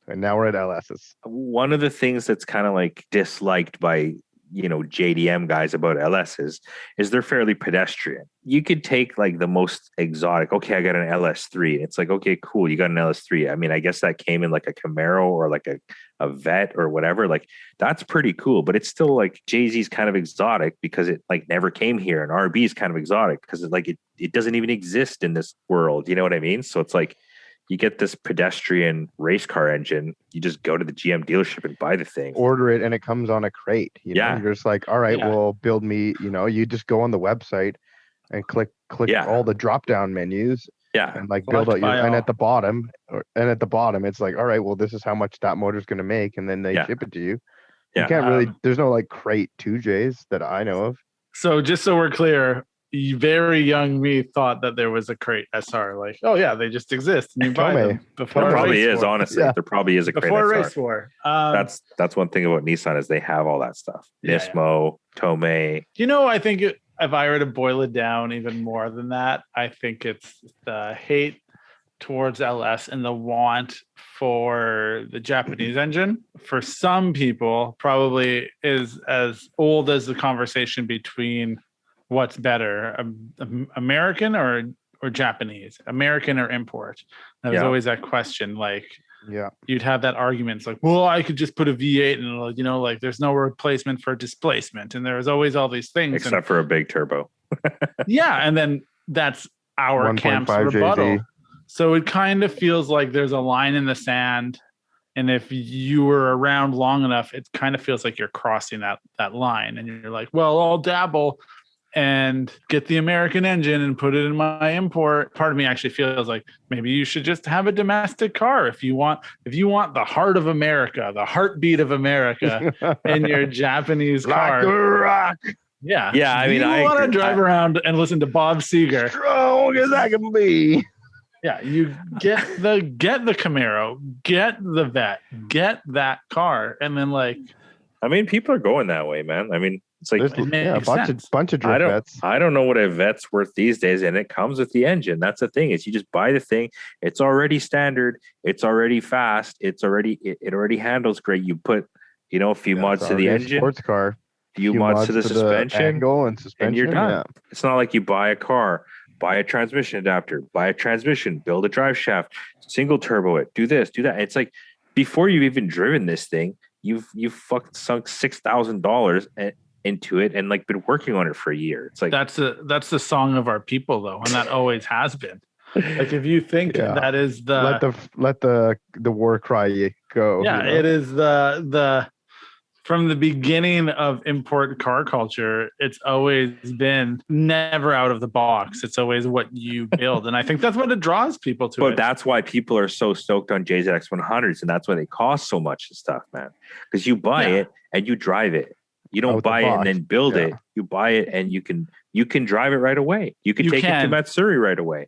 And now we're at LSs. One of the things that's kind of like disliked by, JDM guys about LSs is they're fairly pedestrian. You could take like the most exotic. Okay, I got an LS3. It's like, okay, cool. You got an LS3. I mean, I guess that came in like a Camaro or like a Vet or whatever. Like that's pretty cool, but it's still like Jay-Z's kind of exotic because it like never came here, and RB is kind of exotic because it doesn't even exist in this world. You know what I mean? So it's like, you get this pedestrian race car engine, you just go to the GM dealership and buy the thing. Order it and it comes on a crate. You're just like, all right, well, build me, you just go on the website and click all the drop down menus. Yeah. And like build out and at the bottom it's like, all right, well, this is how much that motor's gonna make, and then they ship it to you. You can't really there's no like crate 2Js that I know of. So just so we're clear, very young me thought that there was a crate SR. Like, oh yeah, they just exist and you buy them before. There probably is, honestly. Yeah. There probably is a crate before SR. race war. That's one thing about Nissan is they have all that stuff. Nismo, Tomei. I think if I were to boil it down even more than that, I think it's the hate towards LS and the want for the Japanese engine. For some people, probably is as old as the conversation between what's better, American or Japanese, American or import. That was always that question. Like, you'd have that argument. It's like, well, I could just put a V8 and like there's no replacement for displacement, and there was always all these things except for a big turbo. And then that's our camp's rebuttal. JZ. So it kind of feels like there's a line in the sand, and if you were around long enough, it kind of feels like you're crossing that line, and you're like, well, I'll dabble and get the American engine and put it in my import. Part of me actually feels like maybe you should just have a domestic car if you want the heart of America, the heartbeat of America in your Japanese car. Rock. Yeah. Yeah. I mean, I want to drive around and listen to Bob Seger. Strong as I can be. Yeah, you get the Camaro, get the Vet, get that car, and then like, I mean, people are going that way, man. I mean, it's like a bunch of drift vets. I don't know what a vet's worth these days, and it comes with the engine. That's the thing, is you just buy the thing. It's already standard. It's already fast. It already handles great. You put, a few mods to the engine, sports car, few mods to the suspension, and you're done. Yeah. It's not like you buy a car, buy a transmission adapter, buy a transmission, build a drive shaft, single turbo it, do this, do that. It's like before you've even driven this thing, you've fucking sunk $6,000 into it and like been working on it for a year. It's like that's the song of our people though, and that always has been. Like if you think that is the let the war cry go. Yeah, it is the from the beginning of import car culture, it's always been never out of the box. It's always what you build. And I think that's what it draws people to it. But that's why people are so stoked on JZX100s, and that's why they cost so much and stuff, man. Because you buy it and you drive it. You don't buy it and then build it. You buy it and you can drive it right away. You can take it to Matsuri right away.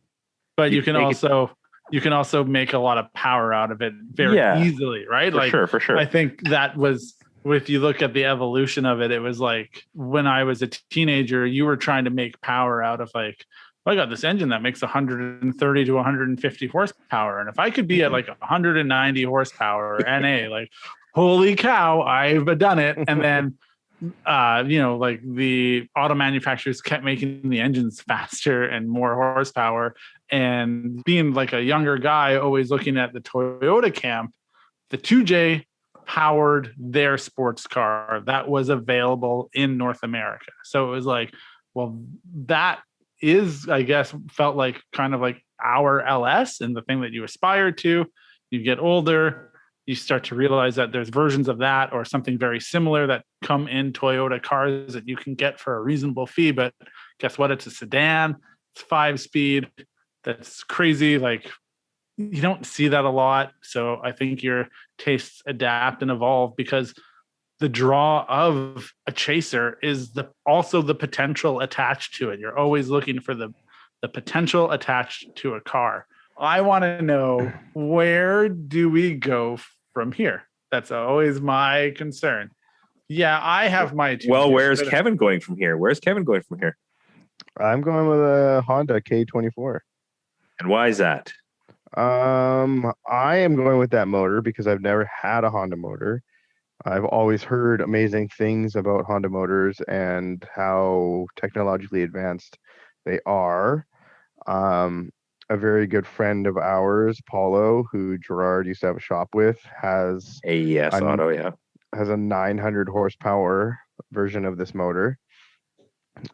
But you can also make a lot of power out of it very easily, right? For sure. I think that was, if you look at the evolution of it, it was like when I was a teenager, you were trying to make power out of like, I got this engine that makes 130 to 150 horsepower. And if I could be at like 190 horsepower NA, like, holy cow, I've done it. And then, like the auto manufacturers kept making the engines faster and more horsepower. And being like a younger guy, always looking at the Toyota camp, the 2J powered their sports car that was available in North America. So it was like, well, that is, I guess, felt like kind of like our LS and the thing that you aspire to. You get older, you start to realize that there's versions of that or something very similar that come in Toyota cars that you can get for a reasonable fee. But guess what? It's a sedan, it's 5-speed. That's crazy. Like, you don't see that a lot. So I think your tastes adapt and evolve because the draw of a chaser is also the potential attached to it. You're always looking for the potential attached to a car. I want to know, where do we go from here? That's always my concern. Yeah, I have my two. Well, where's Kevin going from here? I'm going with a Honda K24. And why is that? I am going with that motor because I've never had a Honda motor. I've always heard amazing things about Honda motors and how technologically advanced they are. A very good friend of ours, Paulo, who Gerard used to have a shop with, has AES Auto, yeah. Has a 900 horsepower version of this motor.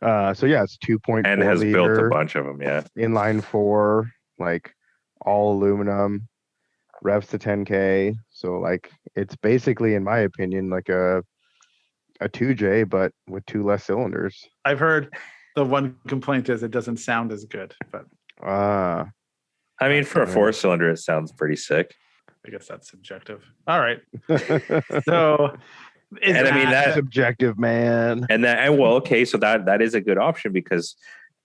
So yeah, it's 2.4 and has liter, built a bunch of them, yeah. Inline 4, like all aluminum, revs to 10K. So like it's basically, in my opinion, like a 2J, but with 2 less cylinders. I've heard the one complaint is it doesn't sound as good, but I mean, for a 4-cylinder, it sounds pretty sick. I guess that's subjective. All right. So and I mean that's subjective, man. And well, okay, so that is a good option because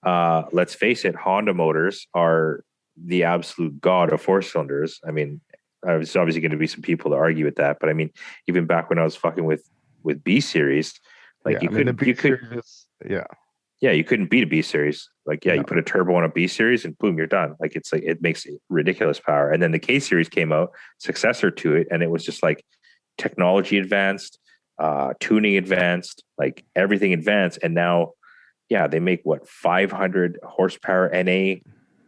let's face it, Honda motors are the absolute god of 4-cylinders. I mean, there's obviously going to be some people to argue with that, but I mean, even back when I was fucking with B series, like you couldn't beat a B series. Like, you put a turbo on a B series and boom, you're done. Like, it's like, it makes ridiculous power. And then the K series came out, successor to it, and it was just like technology advanced, tuning advanced, like everything advanced. And now, they make 500 horsepower NA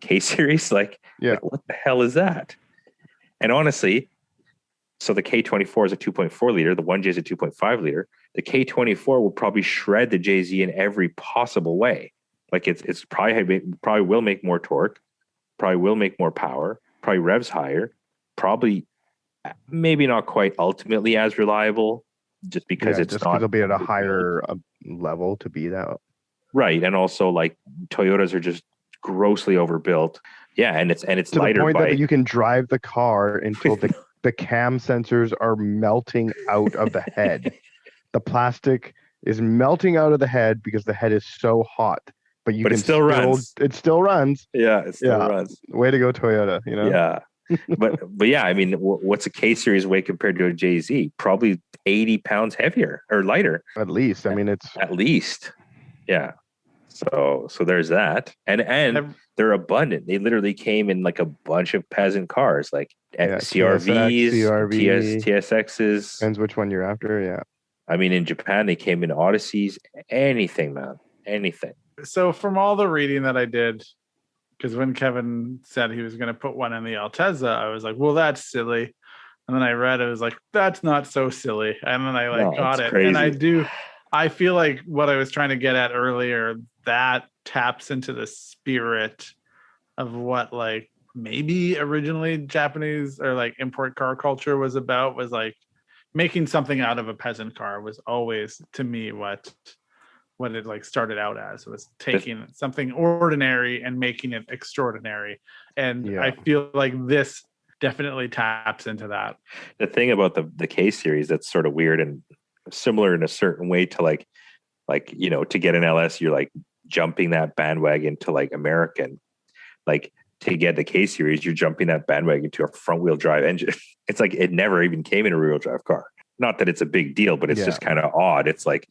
K series. Like what the hell is that? And honestly, so the K24 is a 2.4 liter, the 1J is a 2.5 liter. The K24 will probably shred the JZ in every possible way. Like it's probably will make more torque, probably will make more power, probably revs higher, probably maybe not quite ultimately as reliable, just because it'll be at a higher level to be that. Right, and also like Toyotas are just grossly overbuilt. Yeah, and it's to lighter the point by that you can drive the car until the cam sensors are melting out of the head. The plastic is melting out of the head because the head is so hot. But it still runs. It still runs. Yeah, it still runs. Way to go, Toyota. You know. Yeah, but yeah, I mean, what's a K series weight compared to a JZ? Probably 80 pounds heavier or lighter. At least. I mean, it's at least. Yeah. So there's that, and they're abundant. They literally came in like a bunch of peasant cars, like CRVs, TSXs. Depends which one you're after. Yeah. I mean, in Japan, they came in Odysseys. Anything, man. Anything. So from all the reading that I did, because when Kevin said he was going to put one in the Altezza, I was like, well, that's silly. And then I read, it was like, that's not so silly. And then I got it. Crazy. And I feel like what I was trying to get at earlier, that taps into the spirit of what like maybe originally Japanese or like import car culture was about, was like making something out of a peasant car was always, to me, what it like started out as, was taking something ordinary and making it extraordinary. And I feel like this definitely taps into that. The thing about the K series that's sort of weird and similar in a certain way to like to get an LS, you're like jumping that bandwagon to like American. Like to get the K series, you're jumping that bandwagon to a front wheel drive engine. It's like it never even came in a rear wheel drive car. Not that it's a big deal, but it's just kind of odd. It's like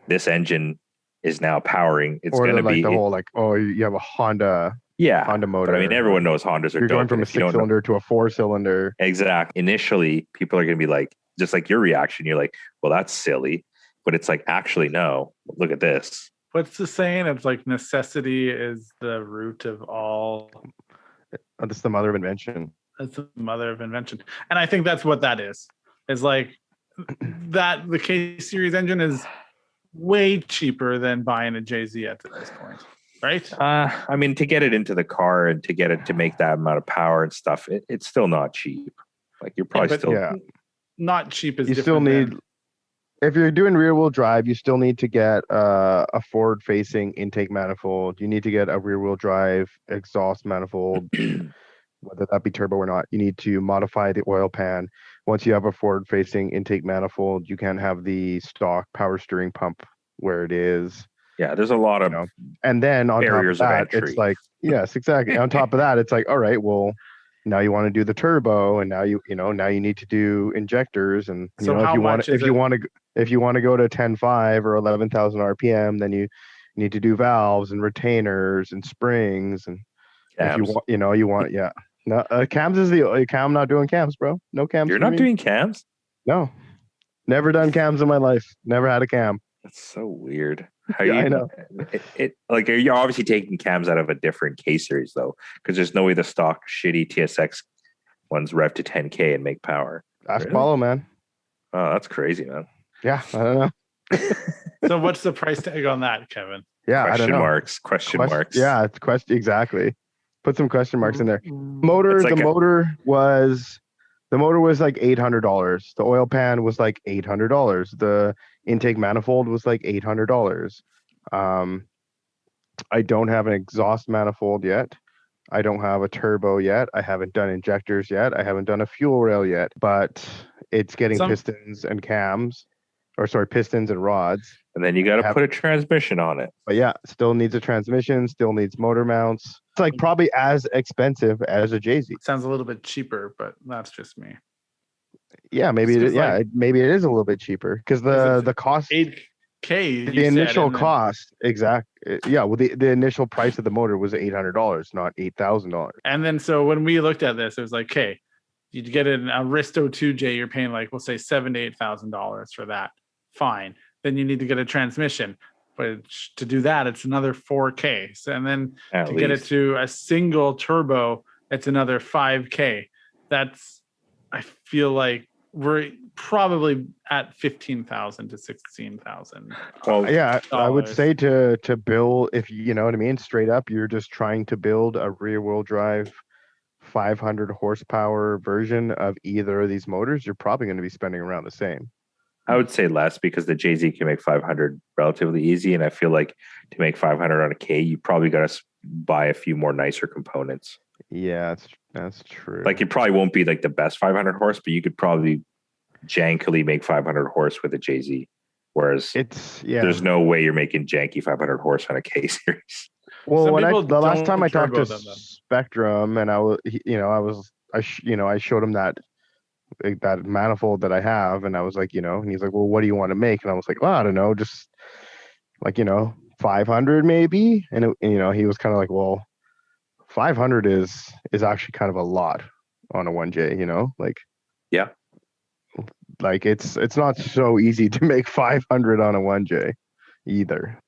this engine is now powering. It's going to be the whole like, oh, you have a Honda motor. But I mean, everyone knows Hondas are You're going dope, from a 6-cylinder to a 4-cylinder. Exactly. Initially, people are going to be like, just like your reaction, you're like, well, that's silly. But it's like, actually, no, look at this. What's the saying? It's like necessity is the root of all. That's the mother of invention. That's the mother of invention. And I think that's what that is. It's like that the K series engine is way cheaper than buying a JZ at this point, right? I mean, to get it into the car and to get it to make that amount of power and stuff, it's still not cheap. Like you're probably but still not cheap is You still different. need, if you're doing rear wheel drive, you still need to get a forward facing intake manifold. You need to get a rear wheel drive exhaust manifold, whether that be turbo or not. You need to modify the oil pan. Once you have a forward facing intake manifold, you can have the stock power steering pump where it is. yeah. There's a lot of And then on top of barriers of that, entry. it's like, yes, exactly. On top of that, it's like, all right, well, now you want to do the turbo, and now you need to do injectors, and So how much is if you want to go to 10.5 or 11,000 RPM, then you need to do valves and retainers and springs, and if you cams. want, yeah. No, cams is cam. Not doing cams, bro. No cams. You're for not me. doing cams? No, never done cams in my life. Never had a cam. That's so weird. How Yeah, you, I know. It like you're obviously taking cams out of a different K series though, because there's no way the stock shitty TSX ones rev to 10K and make power. Ask Really? Paulo, man. Oh, that's crazy, man. Yeah, I don't know. So what's the price tag on that, Kevin? Yeah, I don't Question know. marks. Question marks. Yeah, it's question exactly. Put some question marks in there. Motor, It's like the motor was like $800. The oil pan was like $800. The intake manifold was like $800. I don't have an exhaust manifold yet. I don't have a turbo yet. I haven't done injectors yet. I haven't done a fuel rail yet, but it's getting pistons and cams, or sorry, pistons and rods. And then you got to put a transmission on it. But yeah, still needs a transmission, still needs motor mounts. It's like probably as expensive as a JZ. Sounds a little bit cheaper, but that's just me. Yeah, maybe It's maybe it is a little bit cheaper because the cost, 8K, the initial cost, yeah. Well, the initial price of the motor was $800, not $8,000. And then so when we looked at this, it was like, okay, you get an Aristo 2J, you're paying like, we'll say $7,000 to $8,000 for that. Fine. Then you need to get a transmission. But to do that, it's another 4K. So, and then get it to a single turbo, it's another 5K. That's, I feel like we're probably at 15,000 to 16,000. Well, yeah, I would say to build, if you know what I mean, straight up, you're just trying to build a rear wheel drive 500 horsepower version of either of these motors, you're probably going to be spending around the same. I would say less because the JZ can make 500 relatively easy. And I feel like to make 500 on a K, you probably got to buy a few more nicer components. Yeah, that's true. Like it probably won't be like the best 500 horse, but you could probably jankily make 500 horse with a JZ. Whereas there's no way you're making janky 500 horse on a K series. Well, the last time I talked to Spectrum, and I showed him that manifold that I have, and I was like, and he's like, well, what do you want to make? And I was like, well, I don't know, just like 500 maybe. And he was kind of like, well, 500 is actually kind of a lot on a 1J, like, yeah, like it's not so easy to make 500 on a 1J either.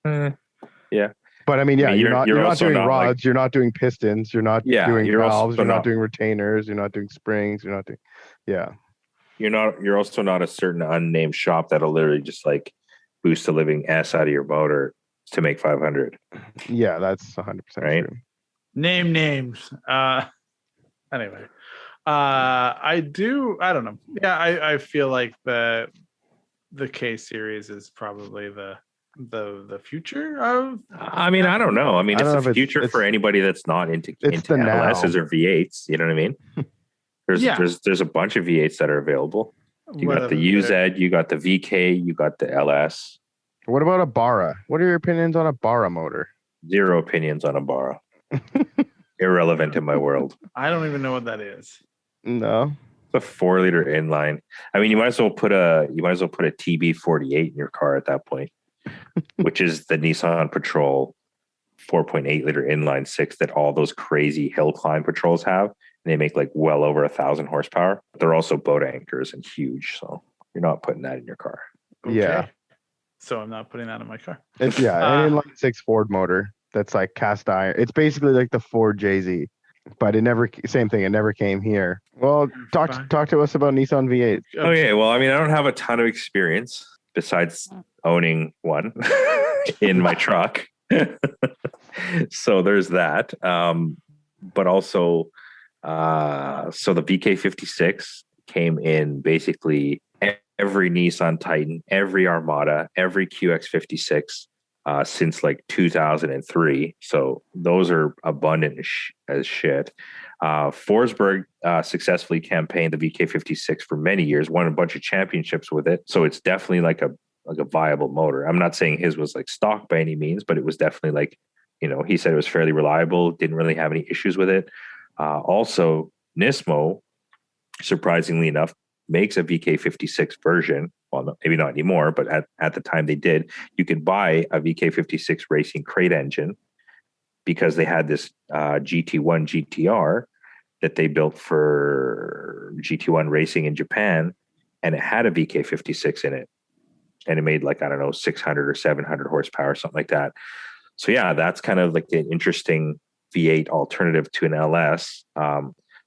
Yeah. But I mean, yeah, you're not doing rods, you're not doing pistons, you're not doing valves, you're not doing retainers, you're not doing springs, you're not doing, You're also not a certain unnamed shop that'll literally just like boost a living S out of your motor to make 500. Yeah, that's 100% right. True. Name names. Anyway, I don't know. Yeah, I feel like the K series is probably the future of. I mean, I don't know. I mean, it's the future for anybody that's not into LSs or V8s. You know what I mean? There's a bunch of V8s that are available. You got the UZ, you got the VK, you got the LS. What about a Barra? What are your opinions on a Barra motor? Zero opinions on a Barra. Irrelevant in my world. I don't even know what that is. No. It's a 4-liter inline. I mean, you might as well put a TB48 in your car at that point, which is the Nissan Patrol 4.8-liter inline 6 that all those crazy hill climb patrols have. And they make like well over 1,000 horsepower. They're also boat anchors and huge, so you're not putting that in your car. Okay. Yeah. So I'm not putting that in my car. It's an inline 6 Ford motor that's like cast iron. It's basically like the Ford JZ. but it never same thing. It never came here. Well, Fine. talk to us about Nissan V8. Okay, well, I mean, I don't have a ton of experience besides owning one in my truck. So there's that. But also, so the VK56 came in basically every Nissan Titan, every Armada, every QX56 since like 2003. So those are abundant as shit. Forsberg successfully campaigned the VK56 for many years, won a bunch of championships with it. So it's definitely like a viable motor. I'm not saying his was like stock by any means, but it was definitely like, he said it was fairly reliable, didn't really have any issues with it. Also, Nismo, surprisingly enough, makes a VK56 version. Well, maybe not anymore, but at the time they did. You could buy a VK56 racing crate engine because they had this GT1 GTR that they built for GT1 racing in Japan, and it had a VK56 in it. And it made like, I don't know, 600 or 700 horsepower, something like that. So yeah, that's kind of like an interesting V8 alternative to an LS.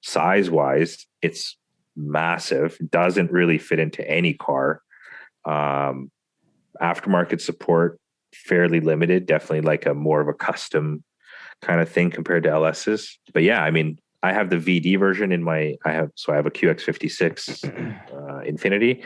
Size-wise, it's massive, doesn't really fit into any car. Aftermarket support, fairly limited, definitely like a more of a custom kind of thing compared to LSs. But yeah, I mean, I have the VD version I have a QX56 Infinity.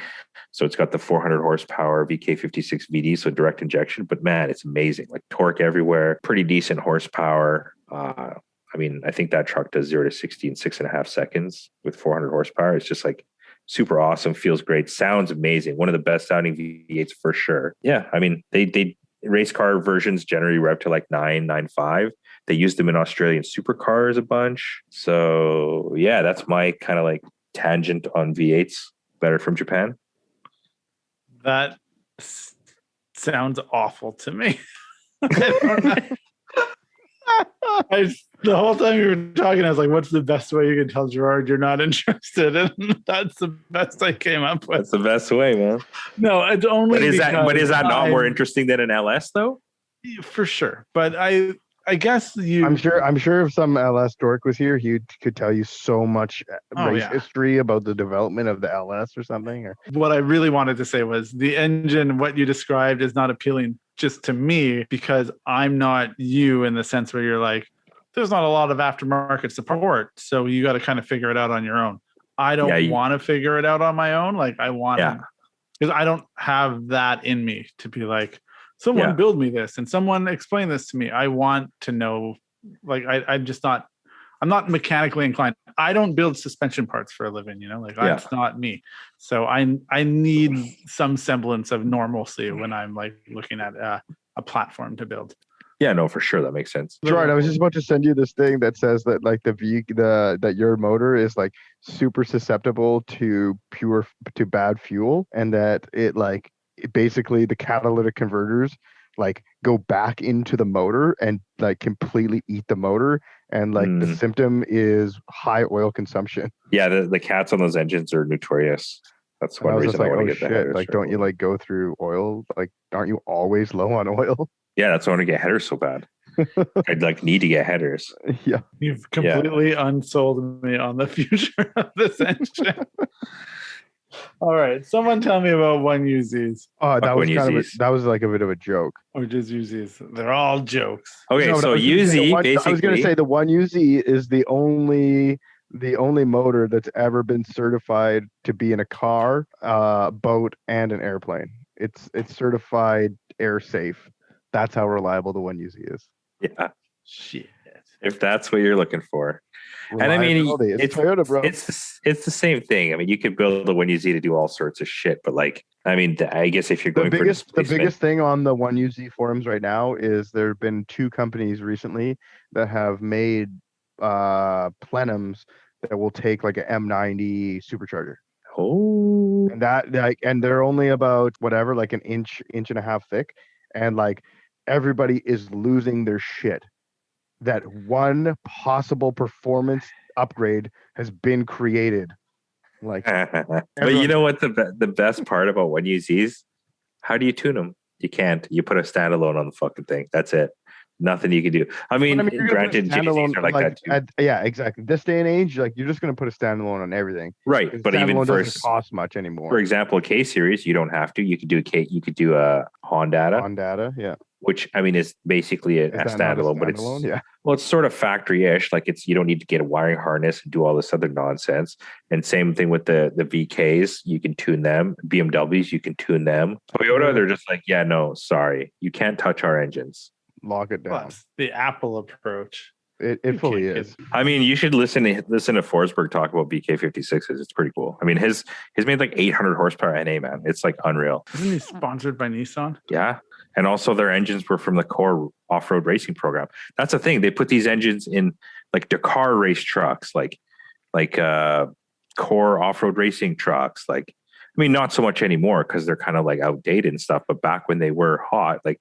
So it's got the 400 horsepower VK56 VD, so direct injection. But man, it's amazing. Like torque everywhere, pretty decent horsepower. I mean, I think that truck does 0 to 60 in 6.5 seconds with 400 horsepower. It's just like super awesome, feels great, sounds amazing. One of the best sounding V8s for sure. Yeah, I mean, they race car versions generally were up to like 9.5. They used them in Australian supercars a bunch. So yeah, that's my kind of like tangent on V8s that are from Japan. That sounds awful to me. I don't know. The whole time you were talking, I was like, what's the best way you can tell Gerard you're not interested? And that's the best I came up with. That's the best way, man. No, it's only But is that not more interesting than an LS though? For sure. But I guess I'm sure if some LS dork was here, he could tell you so much race history about the development of the LS or something. Or what I really wanted to say was the engine, what you described, is not appealing just to me because I'm not you in the sense where you're like, there's not a lot of aftermarket support, so you got to kind of figure it out on your own. I don't want to figure it out on my own. Like I want to, because I don't have that in me to be like, someone build me this and someone explain this to me. I want to know, like, I'm not mechanically inclined. I don't build suspension parts for a living, that's not me. So I need some semblance of normalcy when I'm like looking at a platform to build. Yeah, no, for sure. That makes sense. Gerard, I was just about to send you this thing that says that like that your motor is like super susceptible to bad fuel, and that basically the catalytic converters like go back into the motor and like completely eat the motor, and like the symptom is high oil consumption. Yeah, the cats on those engines are notorious. That's one reason I want to get the headers. Like, don't you like go through oil? Like, aren't you always low on oil? Yeah, that's why I want to get headers so bad. I'd like need to get headers. Yeah, you've completely unsold me on the future of this engine. All right, someone tell me about 1UZs. Oh, that was that was like a bit of a joke. Or just UZs. They're all jokes. Okay, no, so UZ basically. I was going to say the 1UZ is the only motor that's ever been certified to be in a car, boat, and an airplane. It's certified air safe. That's how reliable the 1UZ is. Yeah. Shit. If that's what you're looking for. And I mean, it's Toyota, bro. It's the same thing. I mean, you could build a 1UZ to do all sorts of shit, but like, I mean, I guess if you're going the biggest thing on the 1UZ forums right now is there have been 2 companies recently that have made plenums that will take like an M90 supercharger. Oh, and they're only about whatever, like an inch and a half thick, and like everybody is losing their shit that one possible performance upgrade has been created. Like, but you know what the best part about 1UZs? How do you tune them? You can't. You put a standalone on the fucking thing. That's it. nothing you can do. I mean, But you're gonna put a granted, JZs are like that too. yeah, exactly. This day and age, like you're just gonna put a standalone on everything. Right, but even Standalone for doesn't cost much anymore. for example, a K series, you don't have to. You could do a K. You could do a Honda, On data, yeah. which I mean is basically a Is that not a standalone, but it's standalone? Yeah. well, it's sort of factory-ish. Like you don't need to get a wiring harness and do all this other nonsense. And same thing with the VKs, you can tune them. BMWs, you can tune them. Toyota, they're just like, yeah, no, sorry, you can't touch our engines. Lock it down. Plus the Apple approach. It fully is. I mean, you should listen to Forsberg talk about BK56s. It's pretty cool. I mean, his made like 800 horsepower NA, man. It's like unreal. Isn't he sponsored by Nissan? Yeah. And also their engines were from the core off-road racing program. That's the thing. They put these engines in like Dakar race trucks, like core off-road racing trucks. Like, I mean, not so much anymore because they're kind of like outdated and stuff. But back when they were hot, like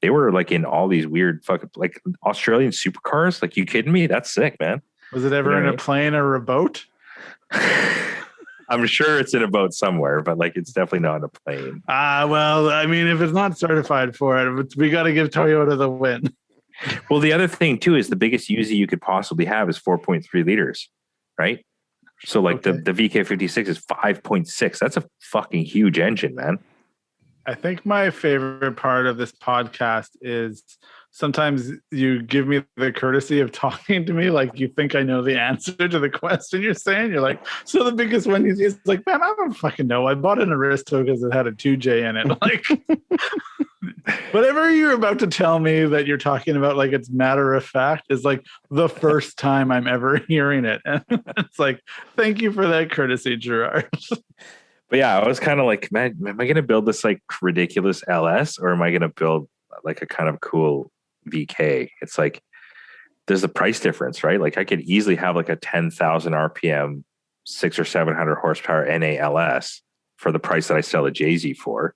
they were like in all these weird fucking like Australian supercars. Like, you kidding me? That's sick, man. Was it ever in a plane or a boat? I'm sure it's in a boat somewhere, but like it's definitely not in a plane. Well, I mean, if it's not certified for it, we got to give Toyota the win. Well, the other thing too is the biggest UZ you could possibly have is 4.3 liters, right? So like the VK56 is 5.6. That's a fucking huge engine, man. I think my favorite part of this podcast is sometimes you give me the courtesy of talking to me like you think I know the answer to the question you're saying. You're like, so the biggest one is like, man, I don't fucking know. I bought an Aristo because it had a 2J in it. Like, whatever you're about to tell me that you're talking about, like it's matter of fact, is like the first time I'm ever hearing it. And it's like, thank you for that courtesy, Gerard. But yeah, I was kind of like, man, am I going to build this like ridiculous LS or am I going to build like a kind of cool VK? It's like, there's a price difference, right? Like I could easily have like a 10,000 RPM, 600 or 700 horsepower NALS for the price that I sell a JZ for.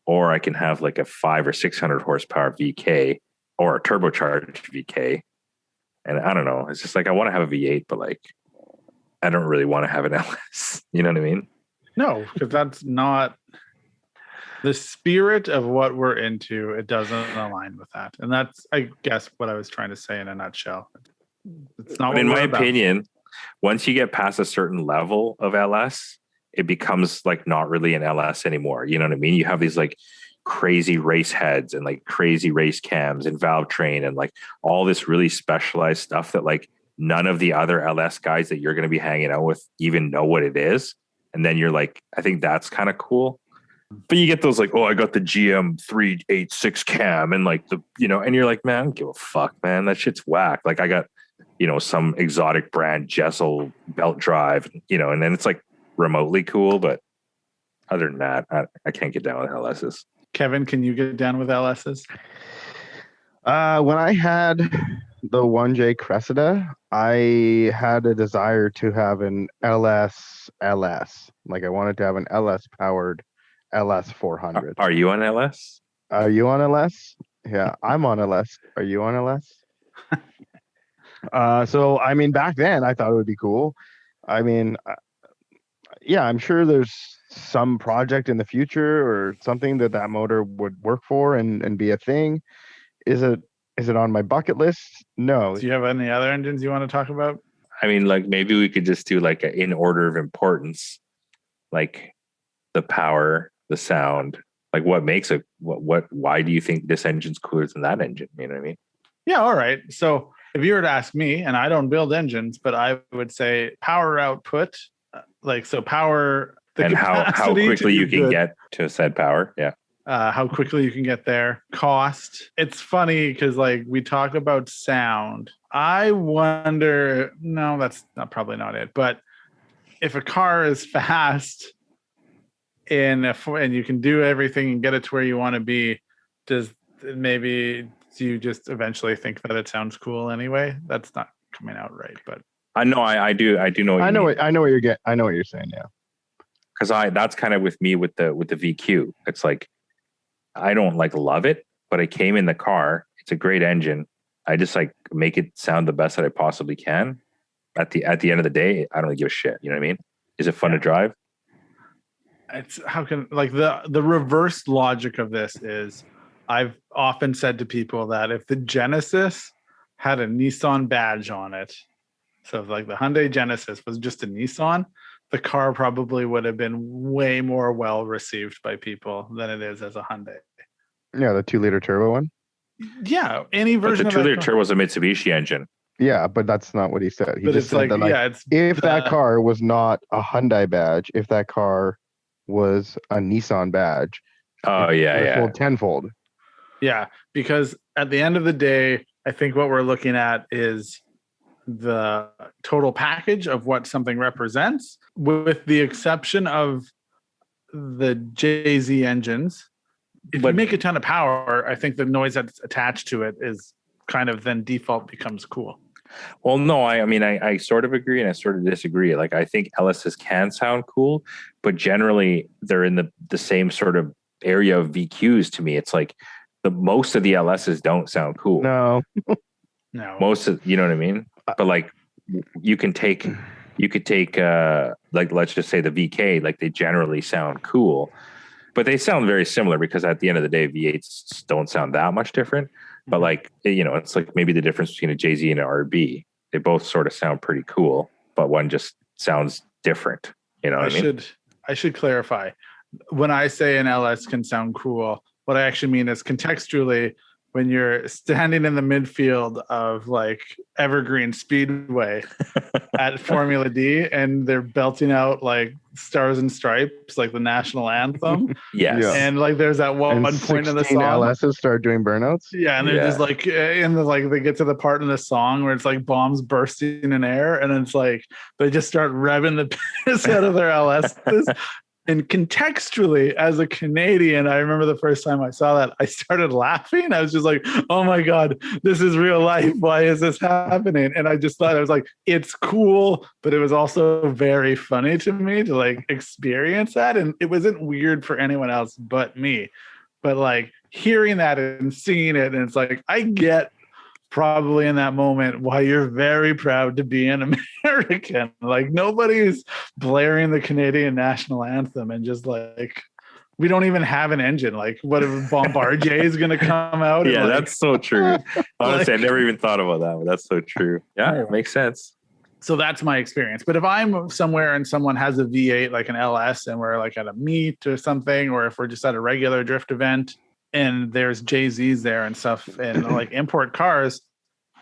Or I can have like a 500 or 600 horsepower VK or a turbocharged VK. And I don't know. It's just like, I want to have a V8, but like, I don't really want to have an LS. You know what I mean? No, because that's not the spirit of what we're into. It doesn't align with that. And that's, I guess, what I was trying to say in a nutshell. It's not. But in my opinion, once you get past a certain level of LS, it becomes like not really an LS anymore. You know what I mean? You have these like crazy race heads and like crazy race cams and valve train and like all this really specialized stuff that like none of the other LS guys that you're going to be hanging out with even know what it is. And then you're like, I think that's kind of cool. But you get those like, oh, I got the GM 386 cam and like the, you know, and you're like, man, I don't give a fuck, man. That shit's whack. Like I got, you know, some exotic brand Jessel belt drive, you know, and then it's like remotely cool. But other than that, I can't get down with LSs. Kevin, can you get down with LSs? When I had the 1J Cressida, I had a desire to have an LS. Like I wanted to have an LS powered LS 400. Are you on LS? Are you on LS? Yeah, I'm on LS. Are you on LS? So I mean, back then I thought it would be cool. I mean, yeah, I'm sure there's some project in the future or something that motor would work for and be a thing. Is it on my bucket list? No. Do you have any other engines you want to talk about? I mean, like maybe we could just do like in order of importance, like the power, the sound, like what makes it, why do you think this engine's cooler than that engine? You know what I mean? Yeah. All right. So if you were to ask me, and I don't build engines, but I would say power output, like, so power, and how quickly you can get to said power. Yeah. How quickly you can get there. Cost. It's funny because like we talk about sound. I wonder, no, that's probably not it. But if a car is fast and you can do everything and get it to where you want to be, do you just eventually think that it sounds cool anyway? That's not coming out right, but I know I do know. I know what you're saying. Yeah. Because that's kind of with me with the VQ. It's like, I don't like love it, but it came in the car. It's a great engine. I just like make it sound the best that I possibly can. At the end of the day, I don't really give a shit. You know what I mean? Is it fun to drive? It's how can like the reverse logic of this is I've often said to people that if the Genesis had a Nissan badge on it, so if like the Hyundai Genesis was just a Nissan, the car probably would have been way more well received by people than it is as a Hyundai. Yeah, the 2-liter turbo one. Yeah, any But version the of that 2-liter car. turbo is a Mitsubishi engine. Yeah, but that's not what he said. He But just it's said like, that, like, yeah, it's if that car was not a Hyundai badge, if that car was a Nissan badge, Oh, it yeah, would have yeah. sold tenfold. Yeah, because at the end of the day, I think what we're looking at is the total package of what something represents, with the exception of the Jay-Z engines. If you make a ton of power, I think the noise that's attached to it is kind of then default becomes cool. Well, no, I mean, I sort of agree and I sort of disagree. Like, I think LSs can sound cool, but generally they're in the same sort of area of VQs to me. It's like most of the LSs don't sound cool. No. Most of, you know what I mean? But like, you could take like, let's just say the VK, like they generally sound cool, but they sound very similar because at the end of the day, V8s don't sound that much different. But like, you know, it's like maybe the difference between a Jay-Z and an RB. They both sort of sound pretty cool, but one just sounds different. You know what I mean? I should clarify. When I say an LS can sound cool, what I actually mean is contextually, when you're standing in the midfield of like Evergreen Speedway at Formula D and they're belting out like Stars and Stripes, like the national anthem. Yes. Yeah. And like there's that one point in the song. LSs start doing burnouts. Yeah, and they're just like in the like they get to the part in the song where it's like bombs bursting in air, and it's like they just start revving the piss out of their LSs. And contextually, as a Canadian, I remember the first time I saw that, I started laughing. I was just like, oh my God, this is real life. Why is this happening? And I just thought, I was like, it's cool, but it was also very funny to me to like experience that. And it wasn't weird for anyone else but me. But like hearing that and seeing it, and it's like, I get probably in that moment why you're very proud to be an American. Like nobody's blaring the Canadian national anthem and just like we don't even have an engine. Like what if Bombardier is going to come out? Yeah, and, like, that's so true. Honestly, like, I never even thought about that, but that's so true. Yeah, it makes sense. So that's my experience. But if I'm somewhere and someone has a V8 like an LS and we're like at a meet or something, or if we're just at a regular drift event and there's Jay-Z's there and stuff and like import cars,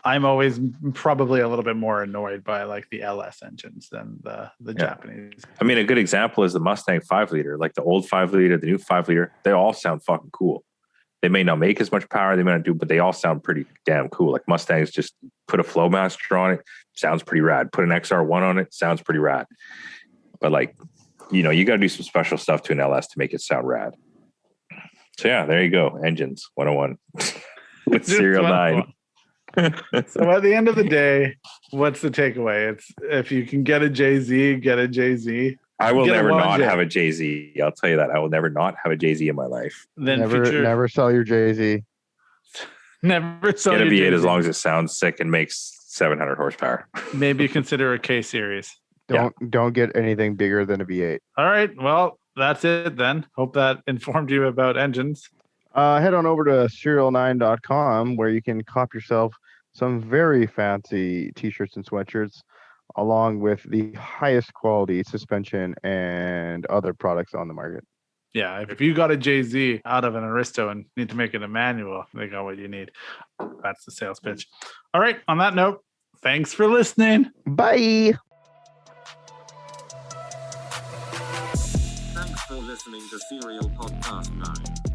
I'm always probably a little bit more annoyed by like the LS engines than the Japanese. I mean, a good example is the Mustang 5-liter, like the old 5-liter, the new 5-liter, they all sound fucking cool. They may not make as much power, they may not do, but they all sound pretty damn cool. Like Mustangs, just put a Flowmaster on it, sounds pretty rad. Put an XR1 on it, sounds pretty rad. But like, you know, you got to do some special stuff to an LS to make it sound rad. So yeah, there you go. Engines 101 with Serial 9. So at the end of the day, what's the takeaway? It's if you can get a Jay-Z, get a Jay-Z. I will never not have a Jay-Z. I'll tell you that. I will never not have a Jay-Z in my life. Then Never sell your Jay-Z. Never sell Get a your V8 Jay-Z. as long as it sounds sick and makes 700 horsepower. Maybe consider a K series. Don't get anything bigger than a V8. All right. Well, that's it then. Hope that informed you about engines. Head on over to SerialNine.com where you can cop yourself some very fancy t-shirts and sweatshirts along with the highest quality suspension and other products on the market. Yeah, if you got a Jay-Z out of an Aristo and need to make it a manual, they got what you need. That's the sales pitch. All right. On that note, thanks for listening. Bye. Thanks for listening to Serial Podcast 9.